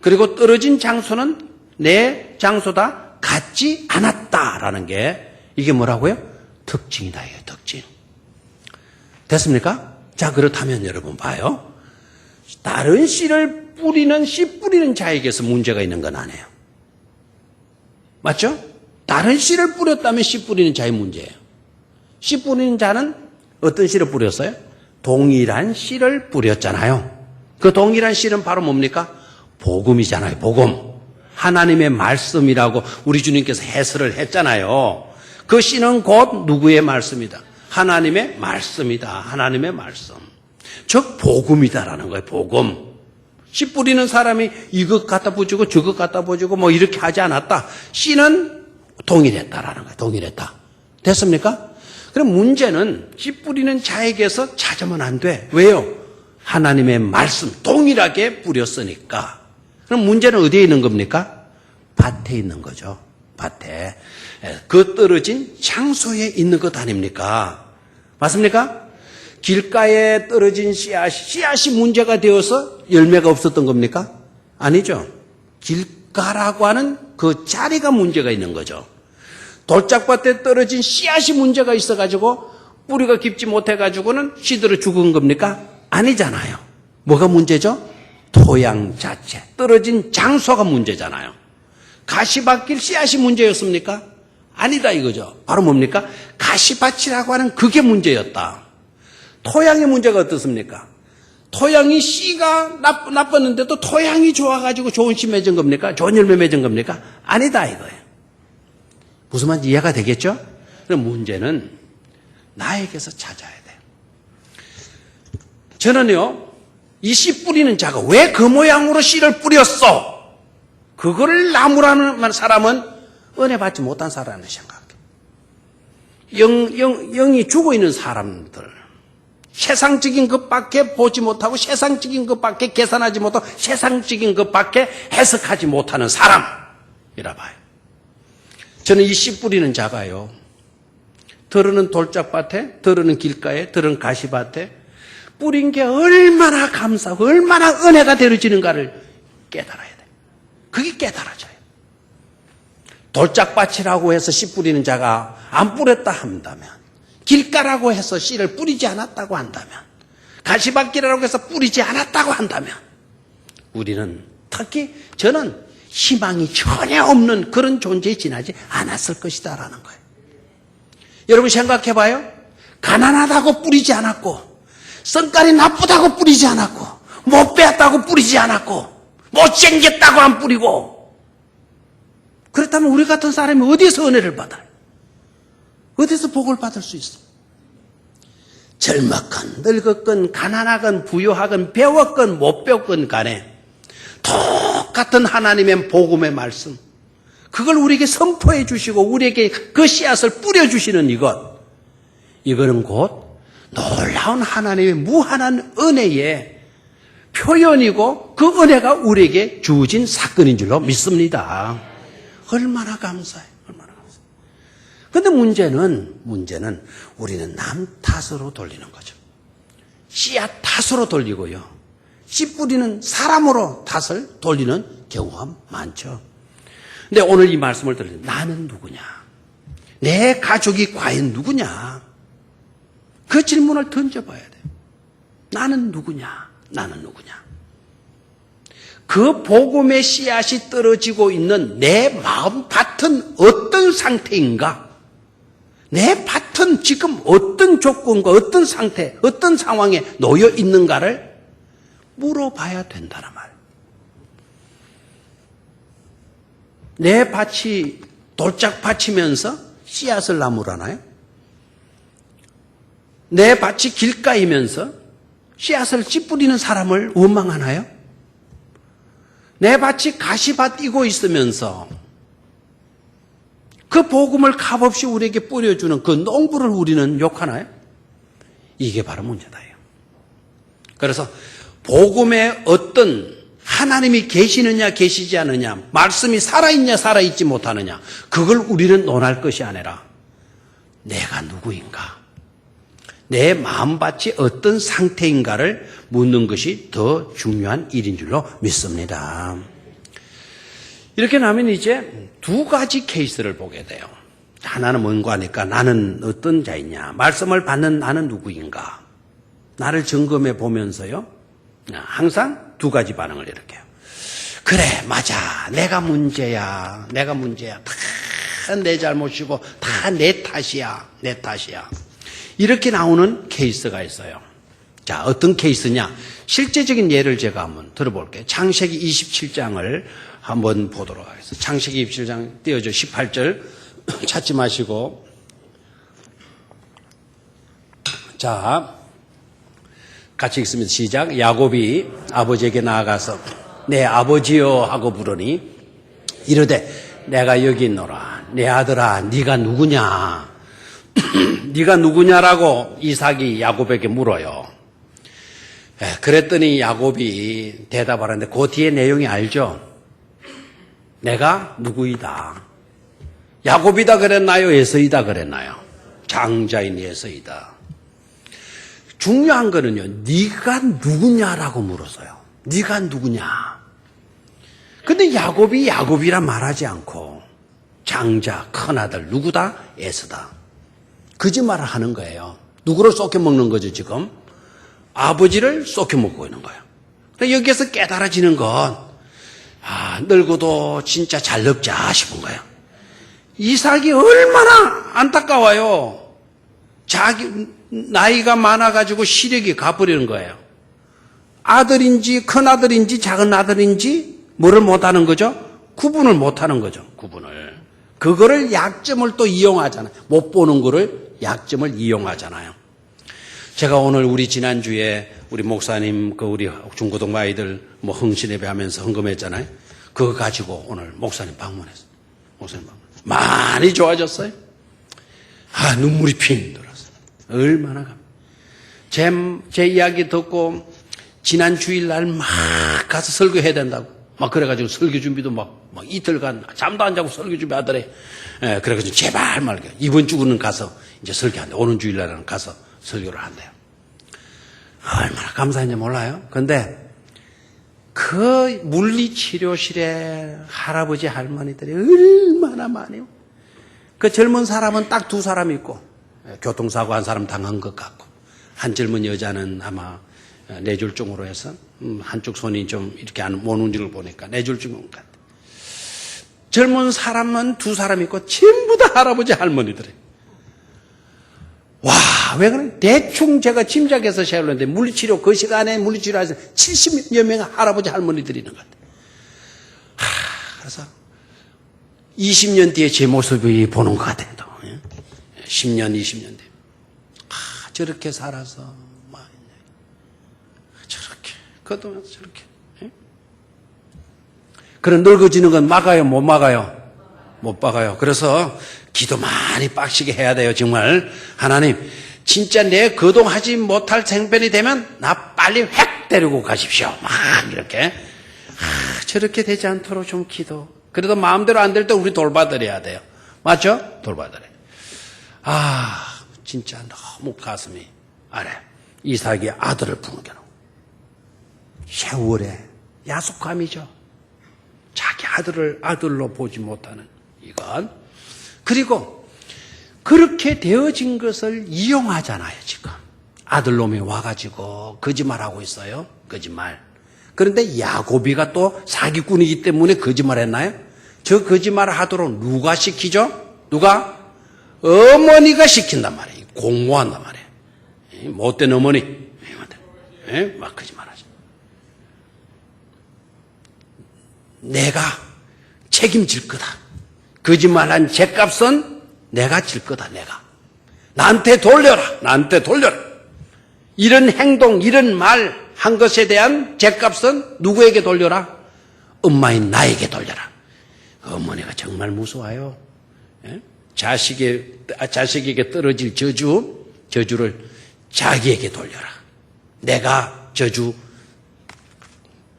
그리고 떨어진 장소는 내 장소다 같지 않았다라는 게 이게 뭐라고요? 특징이다. 이게 특징. 됐습니까? 자, 그렇다면 여러분 봐요. 다른 씨를 뿌리는 씨 뿌리는 자에게서 문제가 있는 건 아니에요. 맞죠? 다른 씨를 뿌렸다면 씨 뿌리는 자의 문제예요. 씨 뿌리는 자는 어떤 씨를 뿌렸어요? 동일한 씨를 뿌렸잖아요. 그 동일한 씨는 바로 뭡니까? 복음이잖아요. 복음. 하나님의 말씀이라고 우리 주님께서 해설을 했잖아요. 그 씨는 곧 누구의 말씀이다? 하나님의 말씀이다. 하나님의 말씀. 즉 복음이다라는 거예요. 복음. 씨 뿌리는 사람이 이것 갖다 부주고 저것 갖다 부주고 뭐 이렇게 하지 않았다. 씨는 동일했다라는 거예요. 동일했다. 됐습니까? 그럼 문제는 씨 뿌리는 자에게서 찾으면 안 돼. 왜요? 하나님의 말씀 동일하게 뿌렸으니까. 그럼 문제는 어디에 있는 겁니까? 밭에 있는 거죠. 밭에. 그 떨어진 장소에 있는 것 아닙니까? 맞습니까? 길가에 떨어진 씨앗이 문제가 되어서 열매가 없었던 겁니까? 아니죠. 길가라고 하는 그 자리가 문제가 있는 거죠. 돌짝밭에 떨어진 씨앗이 문제가 있어가지고 뿌리가 깊지 못해가지고는 씨들어 죽은 겁니까? 아니잖아요. 뭐가 문제죠? 토양 자체, 떨어진 장소가 문제잖아요. 가시밭길 씨앗이 문제였습니까? 아니다 이거죠. 바로 뭡니까? 가시밭이라고 하는 그게 문제였다. 토양의 문제가 어떻습니까? 토양이 씨가 나빴는데도 토양이 좋아가지고 좋은 씨 맺은 겁니까? 좋은 열매 맺은 겁니까? 아니다 이거예요. 무슨 말인지 이해가 되겠죠? 그럼 문제는 나에게서 찾아야 돼요. 저는요, 이 씨 뿌리는 자가 왜 그 모양으로 씨를 뿌렸어? 그거를 나무라는 사람은 은혜 받지 못한 사람을 생각해. 영이 죽어 있는 사람들, 세상적인 것밖에 보지 못하고 세상적인 것밖에 계산하지 못하고 세상적인 것밖에 해석하지 못하는 사람이라 봐요. 저는 이 씨 뿌리는 자가요, 더러는 돌짝밭에, 더러는 길가에, 더러는 가시밭에 뿌린 게 얼마나 감사하고 얼마나 은혜가 되어지는가를 깨달아야 돼요. 그게 깨달아져요. 돌짝밭이라고 해서 씨 뿌리는 자가 안 뿌렸다 한다면, 길가라고 해서 씨를 뿌리지 않았다고 한다면, 가시밭길이라고 해서 뿌리지 않았다고 한다면, 우리는 특히 저는 희망이 전혀 없는 그런 존재에 지나지 않았을 것이다라는 거예요. 여러분 생각해봐요. 가난하다고 뿌리지 않았고, 성깔이 나쁘다고 뿌리지 않았고, 못 배웠다고 뿌리지 않았고, 못생겼다고 안 뿌리고, 그렇다면 우리 같은 사람이 어디서 은혜를 받아요? 어디서 복을 받을 수 있어? 젊었건 늙었건 가난하건 부유하건 배웠건 못 배웠건 간에 똑같은 하나님의 복음의 말씀, 그걸 우리에게 선포해 주시고 우리에게 그 씨앗을 뿌려주시는 이거는 곧 놀라운 하나님의 무한한 은혜의 표현이고 그 은혜가 우리에게 주어진 사건인 줄로 믿습니다. 얼마나 감사해. 얼마나 감사해. 그런데 문제는 우리는 남 탓으로 돌리는 거죠. 씨앗 탓으로 돌리고요. 씨 뿌리는 사람으로 탓을 돌리는 경우가 많죠. 근데 오늘 이 말씀을 들으면 나는 누구냐? 내 가족이 과연 누구냐? 그 질문을 던져봐야 돼요. 나는 누구냐? 나는 누구냐? 그 복음의 씨앗이 떨어지고 있는 내 마음 밭은 어떤 상태인가? 내 밭은 지금 어떤 조건과 어떤 상태, 어떤 상황에 놓여 있는가를 물어봐야 된다는 말. 내 밭이 돌짝밭이면서 씨앗을 나무라나요? 내 밭이 길가이면서 씨앗을 찌뿌리는 사람을 원망하나요? 내 밭이 가시밭 뛰고 있으면서 그 복음을 값없이 우리에게 뿌려주는 그 농부를 우리는 욕하나요? 이게 바로 문제다요. 그래서 복음에 어떤 하나님이 계시느냐 계시지 않느냐, 말씀이 살아있냐 살아있지 못하느냐, 그걸 우리는 논할 것이 아니라 내가 누구인가, 내 마음밭이 어떤 상태인가를 묻는 것이 더 중요한 일인 줄로 믿습니다. 이렇게 나면 이제 두 가지 케이스를 보게 돼요. 하나는 뭔가 하니까 나는 어떤 자이냐, 말씀을 받는 나는 누구인가, 나를 점검해 보면서요, 항상 두 가지 반응을 이렇게 해요. 그래, 맞아, 내가 문제야, 내가 문제야, 다 내 잘못이고 다 내 탓이야, 내 탓이야, 이렇게 나오는 케이스가 있어요. 자, 어떤 케이스냐? 실제적인 예를 제가 한번 들어볼게요. 창세기 27장을 한번 보도록 하겠습니다. 창세기 27장 띄워줘. 18절 찾지 마시고. 자, 같이 읽습니다. 시작. 야곱이 아버지에게 나아가서 내 아버지여 하고 부르니 이르되 내가 여기 있노라. 내 아들아, 네가 누구냐? 네가 누구냐라고 이삭이 야곱에게 물어요. 그랬더니 야곱이 대답하는데 그 뒤에 내용이 알죠? 내가 누구이다. 야곱이다 그랬나요? 에서이다 그랬나요? 장자인 에서이다. 중요한 거는요, 네가 누구냐라고 물었어요. 네가 누구냐? 근데 야곱이 야곱이라 말하지 않고 장자, 큰아들, 누구다? 에서다. 거짓말을 하는 거예요. 누구를 쏟겨 먹는 거죠, 지금? 아버지를 쏟겨 먹고 있는 거예요. 여기에서 깨달아지는 건, 늙어도 진짜 잘 늙자 싶은 거예요. 이삭이 얼마나 안타까워요. 자기, 나이가 많아가지고 시력이 가버리는 거예요. 아들인지, 큰아들인지, 작은 아들인지, 뭐를 못하는 거죠? 구분을 못하는 거죠, 구분을. 그거를 약점을 또 이용하잖아요. 못 보는 거를 약점을 이용하잖아요. 제가 오늘 우리 지난주에 우리 목사님, 우리 중고등 아이들 흥신예배 하면서 헌금했잖아요. 그거 가지고 오늘 목사님 방문했어요. 목사님 방문. 많이 좋아졌어요. 눈물이 핑 들었어요. 얼마나 제 이야기 듣고 지난 주일날 막 가서 설교해야 된다고. 막 그래가지고 설교 준비도 막 이틀간 잠도 안 자고 설교 준비하더래. 그래가지고 제발 말게. 이번 주는 가서 이제 설교한대. 오는 주일날은 가서 설교를 한대요. 얼마나 감사한지 몰라요. 근데 그 물리치료실에 할아버지 할머니들이 얼마나 많아요. 그 젊은 사람은 딱 두 사람 있고, 교통사고 한 사람 당한 것 같고, 한 젊은 여자는 아마 뇌졸중으로 해서 한쪽 손이 좀 이렇게 못 움직이는 걸 보니까 뇌졸중 같아. 젊은 사람은 두 사람 있고 전부 다 할아버지 할머니들이에요. 와, 왜 그래? 대충 제가 짐작해서 세우는데 물리치료 그 시간에 물리치료해서 70여 명의 할아버지 할머니들이 있는 것 같아요. 그래서 20년 뒤에 제 모습이 보는 것 같아요. 10년, 20년 뒤에. 저렇게 살아서 저렇게 그동안 저렇게. 그런 늙어지는 건 막아요, 못 막아요? 못 막아요. 그래서 기도 많이 빡시게 해야 돼요. 정말 하나님, 진짜 내 거동하지 못할 생편이 되면 나 빨리 획 데리고 가십시오. 막 이렇게. 저렇게 되지 않도록 좀 기도. 그래도 마음대로 안 될 때 우리 돌봐드려야 돼요. 맞죠? 돌봐드려요. 진짜 너무 가슴이 아래. 이삭이 아들을 부르게로. 세월의 야속함이죠. 자기 아들을 아들로 보지 못하는 이건. 그리고 그렇게 되어진 것을 이용하잖아요, 지금. 아들놈이 와가지고 거짓말하고 있어요. 거짓말. 그런데 야곱이가 또 사기꾼이기 때문에 거짓말했나요? 저 거짓말을 하도록 누가 시키죠? 누가? 어머니가 시킨단 말이에요. 공모한단 말이에요. 못된 어머니. 막 거짓말하죠. 내가 책임질 거다. 거짓말한 죗값은 내가 질 거다. 내가. 나한테 돌려라. 나한테 돌려라. 이런 행동, 이런 말 한 것에 대한 죗값은 누구에게 돌려라? 엄마인 나에게 돌려라. 어머니가 정말 무서워요. 자식에게 떨어질 저주를 자기에게 돌려라. 내가 저주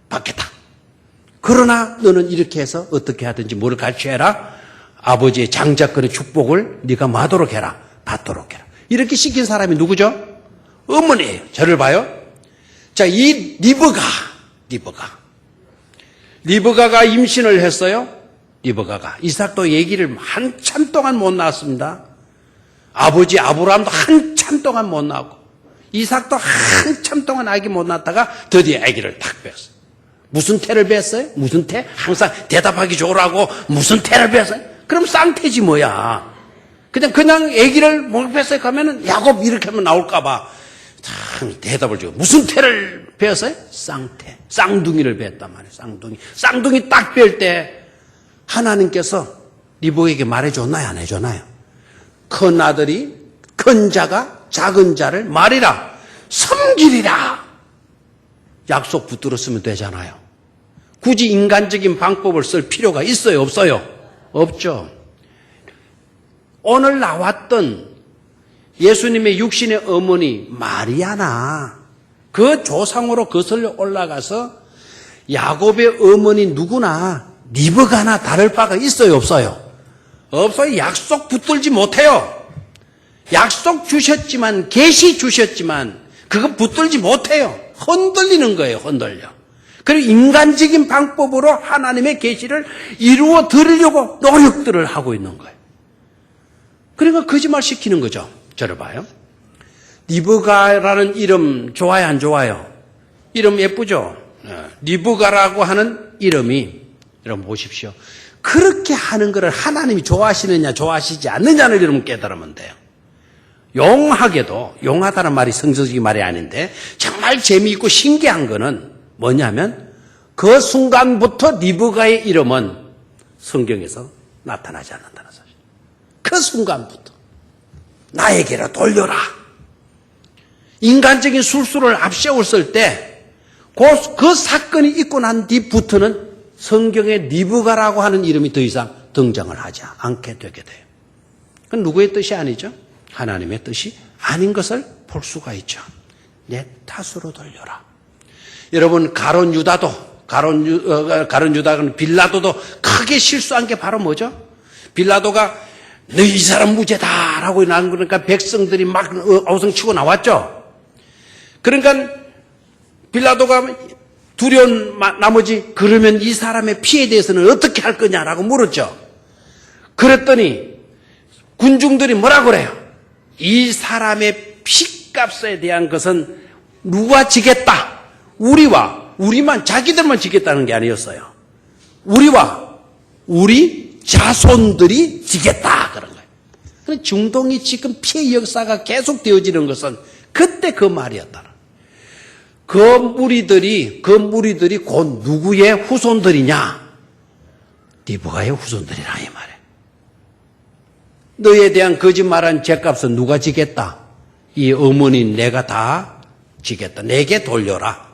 받겠다. 그러나 너는 이렇게 해서 어떻게 하든지 뭘 가르쳐라. 아버지의 장자권의 축복을 네가 마도록 해라. 받도록 해라. 이렇게 시킨 사람이 누구죠? 어머니예요. 저를 봐요. 자, 이 리브가가 임신을 했어요. 리브가가. 이삭도 얘기를 한참 동안 못 낳았습니다. 아버지 아브라함도 한참 동안 못 낳고 이삭도 한참 동안 아기 못 낳다가 드디어 아기를 딱 뺐어요. 무슨 태를 뺐어요? 무슨 태? 항상 대답하기 좋으라고 무슨 태를 뺐어요? 그럼 쌍태지 뭐야. 그냥 아기를 못 뺐어요 가면은 야곱 이렇게 하면 나올까봐 참 대답을 주고 무슨 태를 뺐어요? 쌍태. 쌍둥이를 뺐단 말이에요. 쌍둥이 딱 뺄 때 하나님께서 리브가에게 말해줬나요? 안 해줬나요? 큰 아들이 큰 자가 작은 자를 말이라 섬기리라. 약속 붙들었으면 되잖아요. 굳이 인간적인 방법을 쓸 필요가 있어요? 없어요? 없죠. 오늘 나왔던 예수님의 육신의 어머니 마리아나 그 조상으로 거슬러 올라가서 야곱의 어머니 누구나 리브가나 다를 바가 있어요? 없어요? 없어요. 약속 붙들지 못해요. 약속 주셨지만 계시 주셨지만 그거 붙들지 못해요. 흔들리는 거예요. 흔들려. 그리고 인간적인 방법으로 하나님의 계시를 이루어 드리려고 노력들을 하고 있는 거예요. 그러니까 거짓말 시키는 거죠. 저를 봐요. 리브가라는 이름 좋아요, 안 좋아요? 이름 예쁘죠? 리브가라고 하는 이름이 여러분 보십시오. 그렇게 하는 것을 하나님이 좋아하시느냐 좋아하시지 않느냐를 여러분 깨달으면 돼요. 용하게도, 용하다는 말이 성서적인 말이 아닌데 정말 재미있고 신기한 거는 뭐냐면 그 순간부터 리브가의 이름은 성경에서 나타나지 않는다는 사실. 그 순간부터 나에게로 돌려라. 인간적인 술수를 앞세웠을 때 그 사건이 있고 난 뒤부터는 성경에 리브가라고 하는 이름이 더 이상 등장을 하지 않게 되게 돼요. 그건 누구의 뜻이 아니죠? 하나님의 뜻이 아닌 것을 볼 수가 있죠. 내 탓으로 돌려라. 여러분 가론 유다는 빌라도도 크게 실수한 게 바로 뭐죠? 빌라도가 너 이 사람 무죄다라고 난 그러니까 백성들이 막 어성치고 나왔죠. 그러니까 빌라도가 두려운 나머지 그러면 이 사람의 피에 대해서는 어떻게 할 거냐라고 물었죠. 그랬더니 군중들이 뭐라 그래요? 이 사람의 피값에 대한 것은 누가 지겠다? 우리만 자기들만 지겠다는 게 아니었어요. 우리 자손들이 지겠다 그런 거예요. 그럼 중동이 지금 피해 역사가 계속 되어지는 것은 그때 그 말이었다. 그 무리들이 곧 누구의 후손들이냐? 리브가의 후손들이라 이 말이에요. 너에 대한 거짓말한 죗값은 누가 지겠다? 이 어머니 내가 다 지겠다. 내게 돌려라.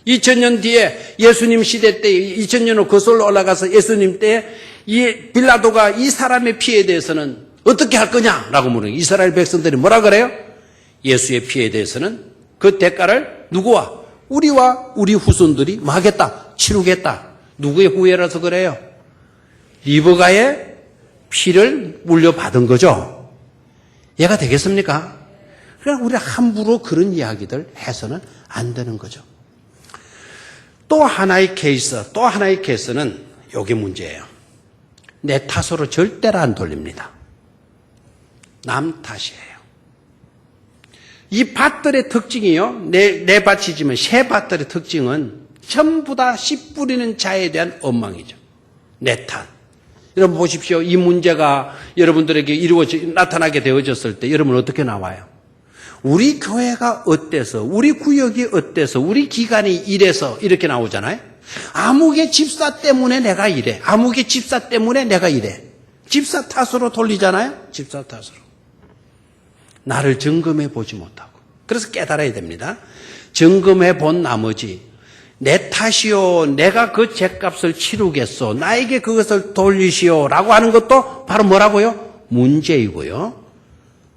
2000년 뒤에 예수님 시대 때 2000년으로 거슬러 올라가서 예수님 때 이 빌라도가 이 사람의 피에 대해서는 어떻게 할 거냐라고 물어요. 이스라엘 백성들이 뭐라 그래요? 예수의 피에 대해서는 그 대가를 누구와? 우리와 우리 후손들이 뭐 하겠다? 치르겠다. 누구의 후예라서 그래요? 리브가의 피를 물려받은 거죠. 얘가 되겠습니까? 그러니까 우리가 함부로 그런 이야기들 해서는 안 되는 거죠. 또 하나의 케이스는 요게 문제예요. 내 탓으로 절대로 안 돌립니다. 남 탓이에요. 이 밭들의 특징이요. 내 밭이지만 새 밭들의 특징은 전부 다 씨 뿌리는 자에 대한 원망이죠. 내 탓. 여러분 보십시오. 이 문제가 여러분들에게 나타나게 되어졌을 때 여러분 어떻게 나와요? 우리 교회가 어때서, 우리 구역이 어때서, 우리 기관이 이래서 이렇게 나오잖아요. 아무개 집사 때문에 내가 이래. 아무개 집사 때문에 내가 이래. 집사 탓으로 돌리잖아요. 집사 탓으로. 나를 점검해 보지 못하고. 그래서 깨달아야 됩니다. 점검해 본 나머지 내 탓이요. 내가 그 죗값을 치르겠소. 나에게 그것을 돌리시오. 라고 하는 것도 바로 뭐라고요? 문제이고요.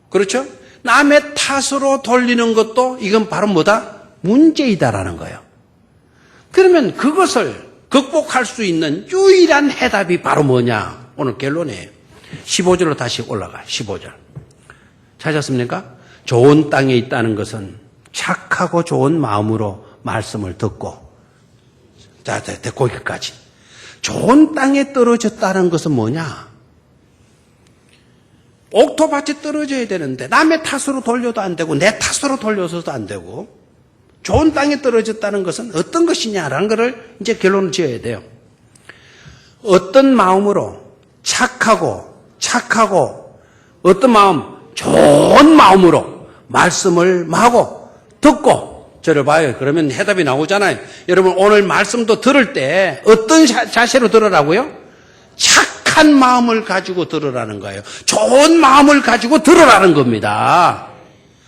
그렇죠? 남의 탓으로 돌리는 것도 이건 바로 뭐다? 문제이다라는 거예요. 그러면 그것을 극복할 수 있는 유일한 해답이 바로 뭐냐? 오늘 결론이에요. 15절로 다시 올라가요. 15절. 찾았습니까? 좋은 땅에 있다는 것은 착하고 좋은 마음으로 말씀을 듣고, 자, 거기까지. 좋은 땅에 떨어졌다는 것은 뭐냐? 옥토밭에 떨어져야 되는데 남의 탓으로 돌려도 안 되고 내 탓으로 돌려서도 안 되고, 좋은 땅에 떨어졌다는 것은 어떤 것이냐라는 것을 이제 결론을 지어야 돼요. 어떤 마음으로 착하고 어떤 마음, 좋은 마음으로 말씀을 마고 듣고. 저를 봐요. 그러면 해답이 나오잖아요. 여러분 오늘 말씀도 들을 때 어떤 자세로 들으라고요? 착한 마음을 가지고 들으라는 거예요. 좋은 마음을 가지고 들으라는 겁니다.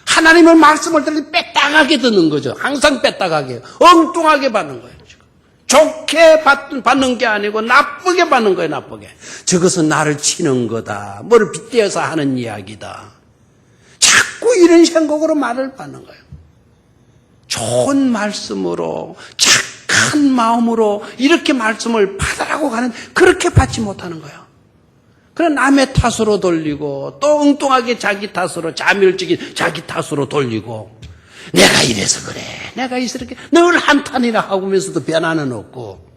하나님의 말씀을 들을 때 빼딱하게 듣는 거죠. 항상 빼딱하게, 엉뚱하게 받는 거예요. 좋게 받는 게 아니고 나쁘게 받는 거예요. 나쁘게. 저것은 나를 치는 거다. 뭐를 빗대어서 하는 이야기다. 자꾸 이런 생각으로 말을 받는 거예요. 좋은 말씀으로, 착한 마음으로 이렇게 말씀을 받으라고 가는, 그렇게 받지 못하는 거예요. 그래 남의 탓으로 돌리고 또 엉뚱하게 자기 탓으로, 자멸적인 자기 탓으로 돌리고, 내가 이래서 그래, 내가 이렇게 늘 한탄이라 하면서도 변화는 없고.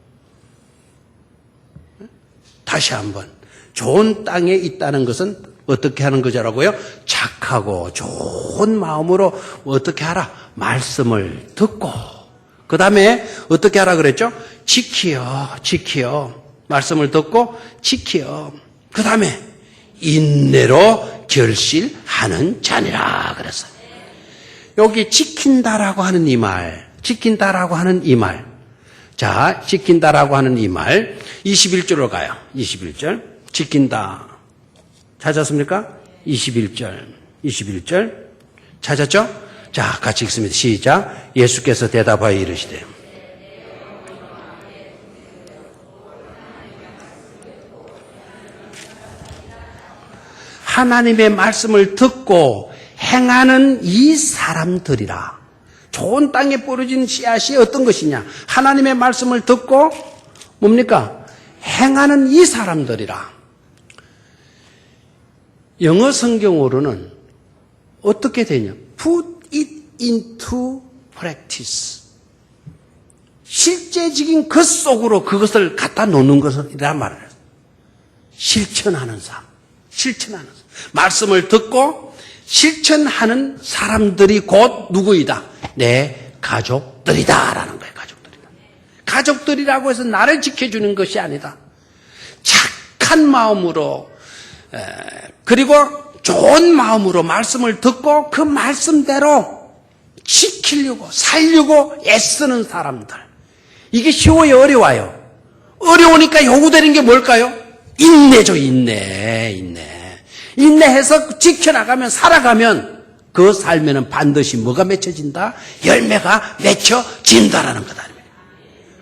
다시 한번, 좋은 땅에 있다는 것은 어떻게 하는 거죠라고요? 착하고 좋은 마음으로 어떻게 하라? 말씀을 듣고, 그 다음에 어떻게 하라 그랬죠? 지키어. 말씀을 듣고 지키어. 그 다음에 인내로 결실하는 자니라 그랬어요. 여기 지킨다라고 하는 이 말, 자, 지킨다라고 하는 이 말 21절로 가요. 21절. 지킨다. 찾았습니까? 21절. 찾았죠? 자, 같이 읽습니다. 시작. 예수께서 대답하여 이르시되, 하나님의 말씀을 듣고 행하는 이 사람들이라. 좋은 땅에 뿌려진 씨앗이 어떤 것이냐? 하나님의 말씀을 듣고 뭡니까? 행하는 이 사람들이라. 영어 성경으로는 어떻게 되냐? Put it into practice. 실제적인 것 속으로 그것을 갖다 놓는 것이란 말을 해요. 실천하는 삶. 말씀을 듣고 실천하는 사람들이 곧 누구이다? 내 가족들이다. 라는 거예요. 가족들이라고 해서 나를 지켜주는 것이 아니다. 착한 마음으로, 그리고 좋은 마음으로 말씀을 듣고 그 말씀대로 지키려고, 살려고 애쓰는 사람들. 이게 쉬워요, 어려워요? 어려우니까 요구되는 게 뭘까요? 인내죠, 인내해서 지켜나가면, 살아가면 그 삶에는 반드시 뭐가 맺혀진다? 열매가 맺혀진다라는 거다.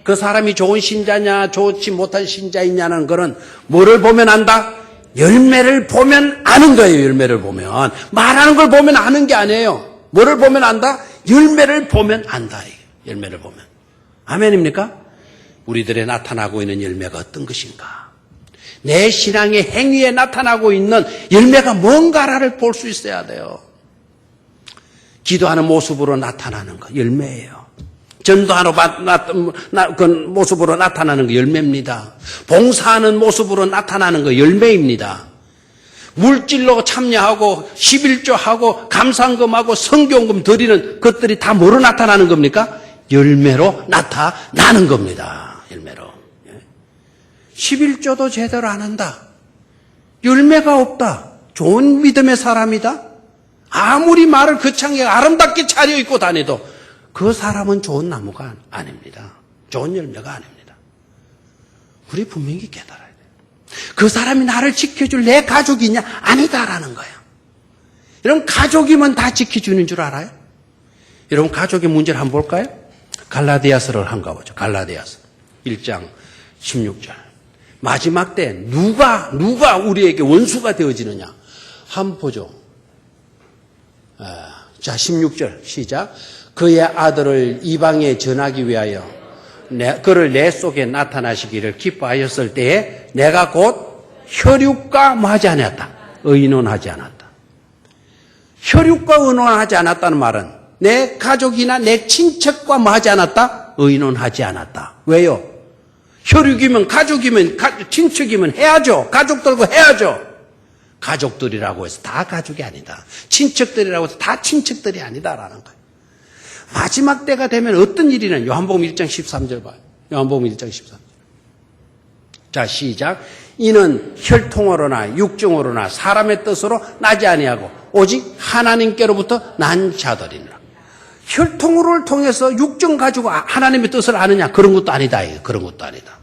그 사람이 좋은 신자냐, 좋지 못한 신자이냐는 거는 뭐를 보면 안다? 열매를 보면 아는 거예요. 열매를 보면. 말하는 걸 보면 아는 게 아니에요. 뭐를 보면 안다? 열매를 보면 안다. 열매를 보면. 아멘입니까? 우리들의 나타나고 있는 열매가 어떤 것인가? 내 신앙의 행위에 나타나고 있는 열매가 뭔가를 볼 수 있어야 돼요. 기도하는 모습으로 나타나는 거 열매예요. 전도하는 그 모습으로 나타나는 거 열매입니다. 봉사하는 모습으로 나타나는 거 열매입니다. 물질로 참여하고 11조하고 감상금하고 성경금 드리는 것들이 다 뭐로 나타나는 겁니까? 열매로 나타나는 겁니다. 열매로. 11조도 제대로 안 한다. 열매가 없다. 좋은 믿음의 사람이다. 아무리 말을 거창하게 아름답게 차려입고 다녀도 그 사람은 좋은 나무가 아닙니다. 좋은 열매가 아닙니다. 우리 분명히 깨달아야 돼요. 그 사람이 나를 지켜줄 내 가족이냐? 아니다라는 거예요. 여러분 가족이면 다 지켜주는 줄 알아요? 여러분 가족의 문제를 한번 볼까요? 갈라디아서를 한번 가보죠. 갈라디아서 1장 16절. 마지막 때 누가 우리에게 원수가 되어지느냐? 한번 보죠. 자 16절 시작. 그의 아들을 이방에 전하기 위하여 그를 내 속에 나타나시기를 기뻐하였을 때에 내가 곧 혈육과 뭐하지 않았다. 의논하지 않았다. 혈육과 의논하지 않았다는 말은 내 가족이나 내 친척과 뭐하지 않았다. 의논하지 않았다. 왜요? 혈육이면 가족이면 친척이면 해야죠. 가족들과 해야죠. 가족들이라고 해서 다 가족이 아니다. 친척들이라고 해서 다 친척들이 아니다라는 거예요. 마지막 때가 되면 어떤 일이는 요한복음 1장 13절 봐요. 요한복음 1장 13절. 자 시작. 이는 혈통으로나 육정으로나 사람의 뜻으로 나지 아니하고 오직 하나님께로부터 난 자들이니라. 혈통으로를 통해서 육정 가지고 하나님의 뜻을 아느냐? 그런 것도 아니다. 그런 것도 아니다.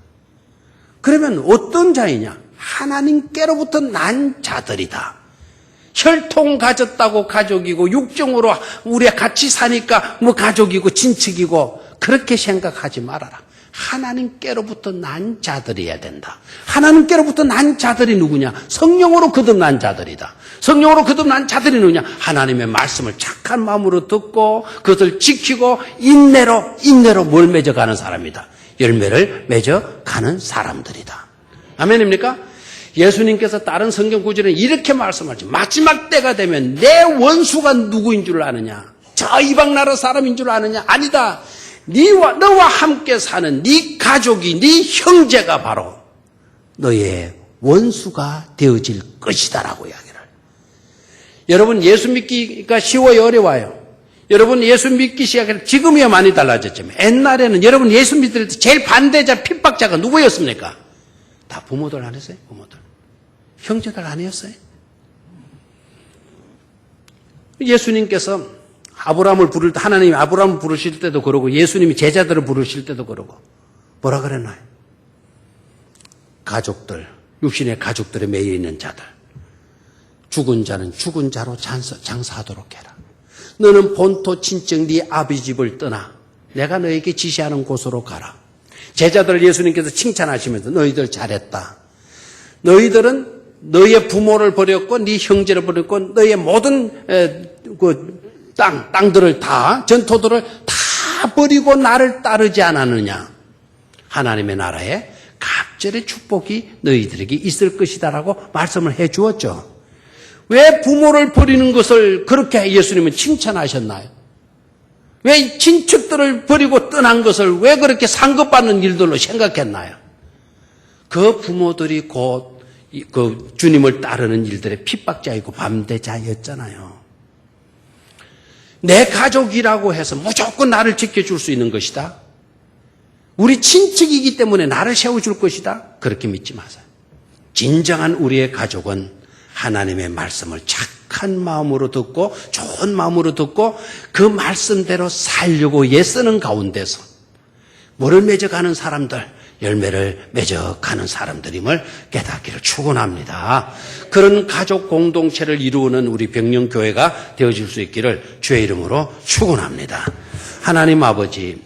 그러면 어떤 자이냐? 하나님께로부터 난 자들이다. 혈통 가졌다고 가족이고 육정으로 우리가 같이 사니까 뭐 가족이고 친척이고 그렇게 생각하지 말아라. 하나님께로부터 난 자들이어야 된다. 하나님께로부터 난 자들이 누구냐? 성령으로 거듭난 자들이다. 성령으로 거듭난 자들이 누구냐? 하나님의 말씀을 착한 마음으로 듣고 그것을 지키고 인내로 뭘 맺어가는 사람이다. 열매를 맺어가는 사람들이다. 아멘입니까? 예수님께서 다른 성경 구절에 이렇게 말씀하죠. 마지막 때가 되면 내 원수가 누구인 줄 아느냐? 저 이방 나라 사람인 줄 아느냐? 아니다. 너와 함께 사는 네 가족이 네 형제가 바로 너의 원수가 되어질 것이다라고 이야기를. 여러분 예수 믿기가 쉬워요, 어려워요? 여러분 예수 믿기 시작해서 지금이야 많이 달라졌지만 옛날에는 여러분 예수 믿을 때 제일 반대자 핍박자가 누구였습니까? 다 부모들 아니었어요? 부모들. 형제들 아니었어요? 예수님께서 아브라함을 부를 때 하나님이 아브라함을 부르실 때도 그러고 예수님이 제자들을 부르실 때도 그러고 뭐라 그랬나요? 가족들, 육신의 가족들에 매여 있는 자들. 죽은 자는 죽은 자로 장사하도록 해라. 너는 본토 친정 네 아비 집을 떠나 내가 너에게 지시하는 곳으로 가라. 제자들을 예수님께서 칭찬하시면서 너희들 잘했다. 너희들은 너의 부모를 버렸고 네 형제를 버렸고 너의 모든 땅들을 다 전토들을 다 버리고 나를 따르지 않았느냐. 하나님의 나라에 갑절의 축복이 너희들에게 있을 것이다라고 말씀을 해 주었죠. 왜 부모를 버리는 것을 그렇게 예수님은 칭찬하셨나요? 왜 친척들을 버리고 떠난 것을 왜 그렇게 상급받는 일들로 생각했나요? 그 부모들이 곧 그 주님을 따르는 일들의 핍박자이고 반대자였잖아요. 내 가족이라고 해서 무조건 나를 지켜줄 수 있는 것이다. 우리 친척이기 때문에 나를 세워줄 것이다. 그렇게 믿지 마세요. 진정한 우리의 가족은 하나님의 말씀을 착한 마음으로 듣고 좋은 마음으로 듣고 그 말씀대로 살려고 애쓰는 가운데서 뭐를 맺어가는 사람들, 열매를 맺어가는 사람들임을 깨닫기를 축원합니다. 그런 가족 공동체를 이루는 우리 백령교회가 되어질 수 있기를 주의 이름으로 축원합니다. 하나님 아버지,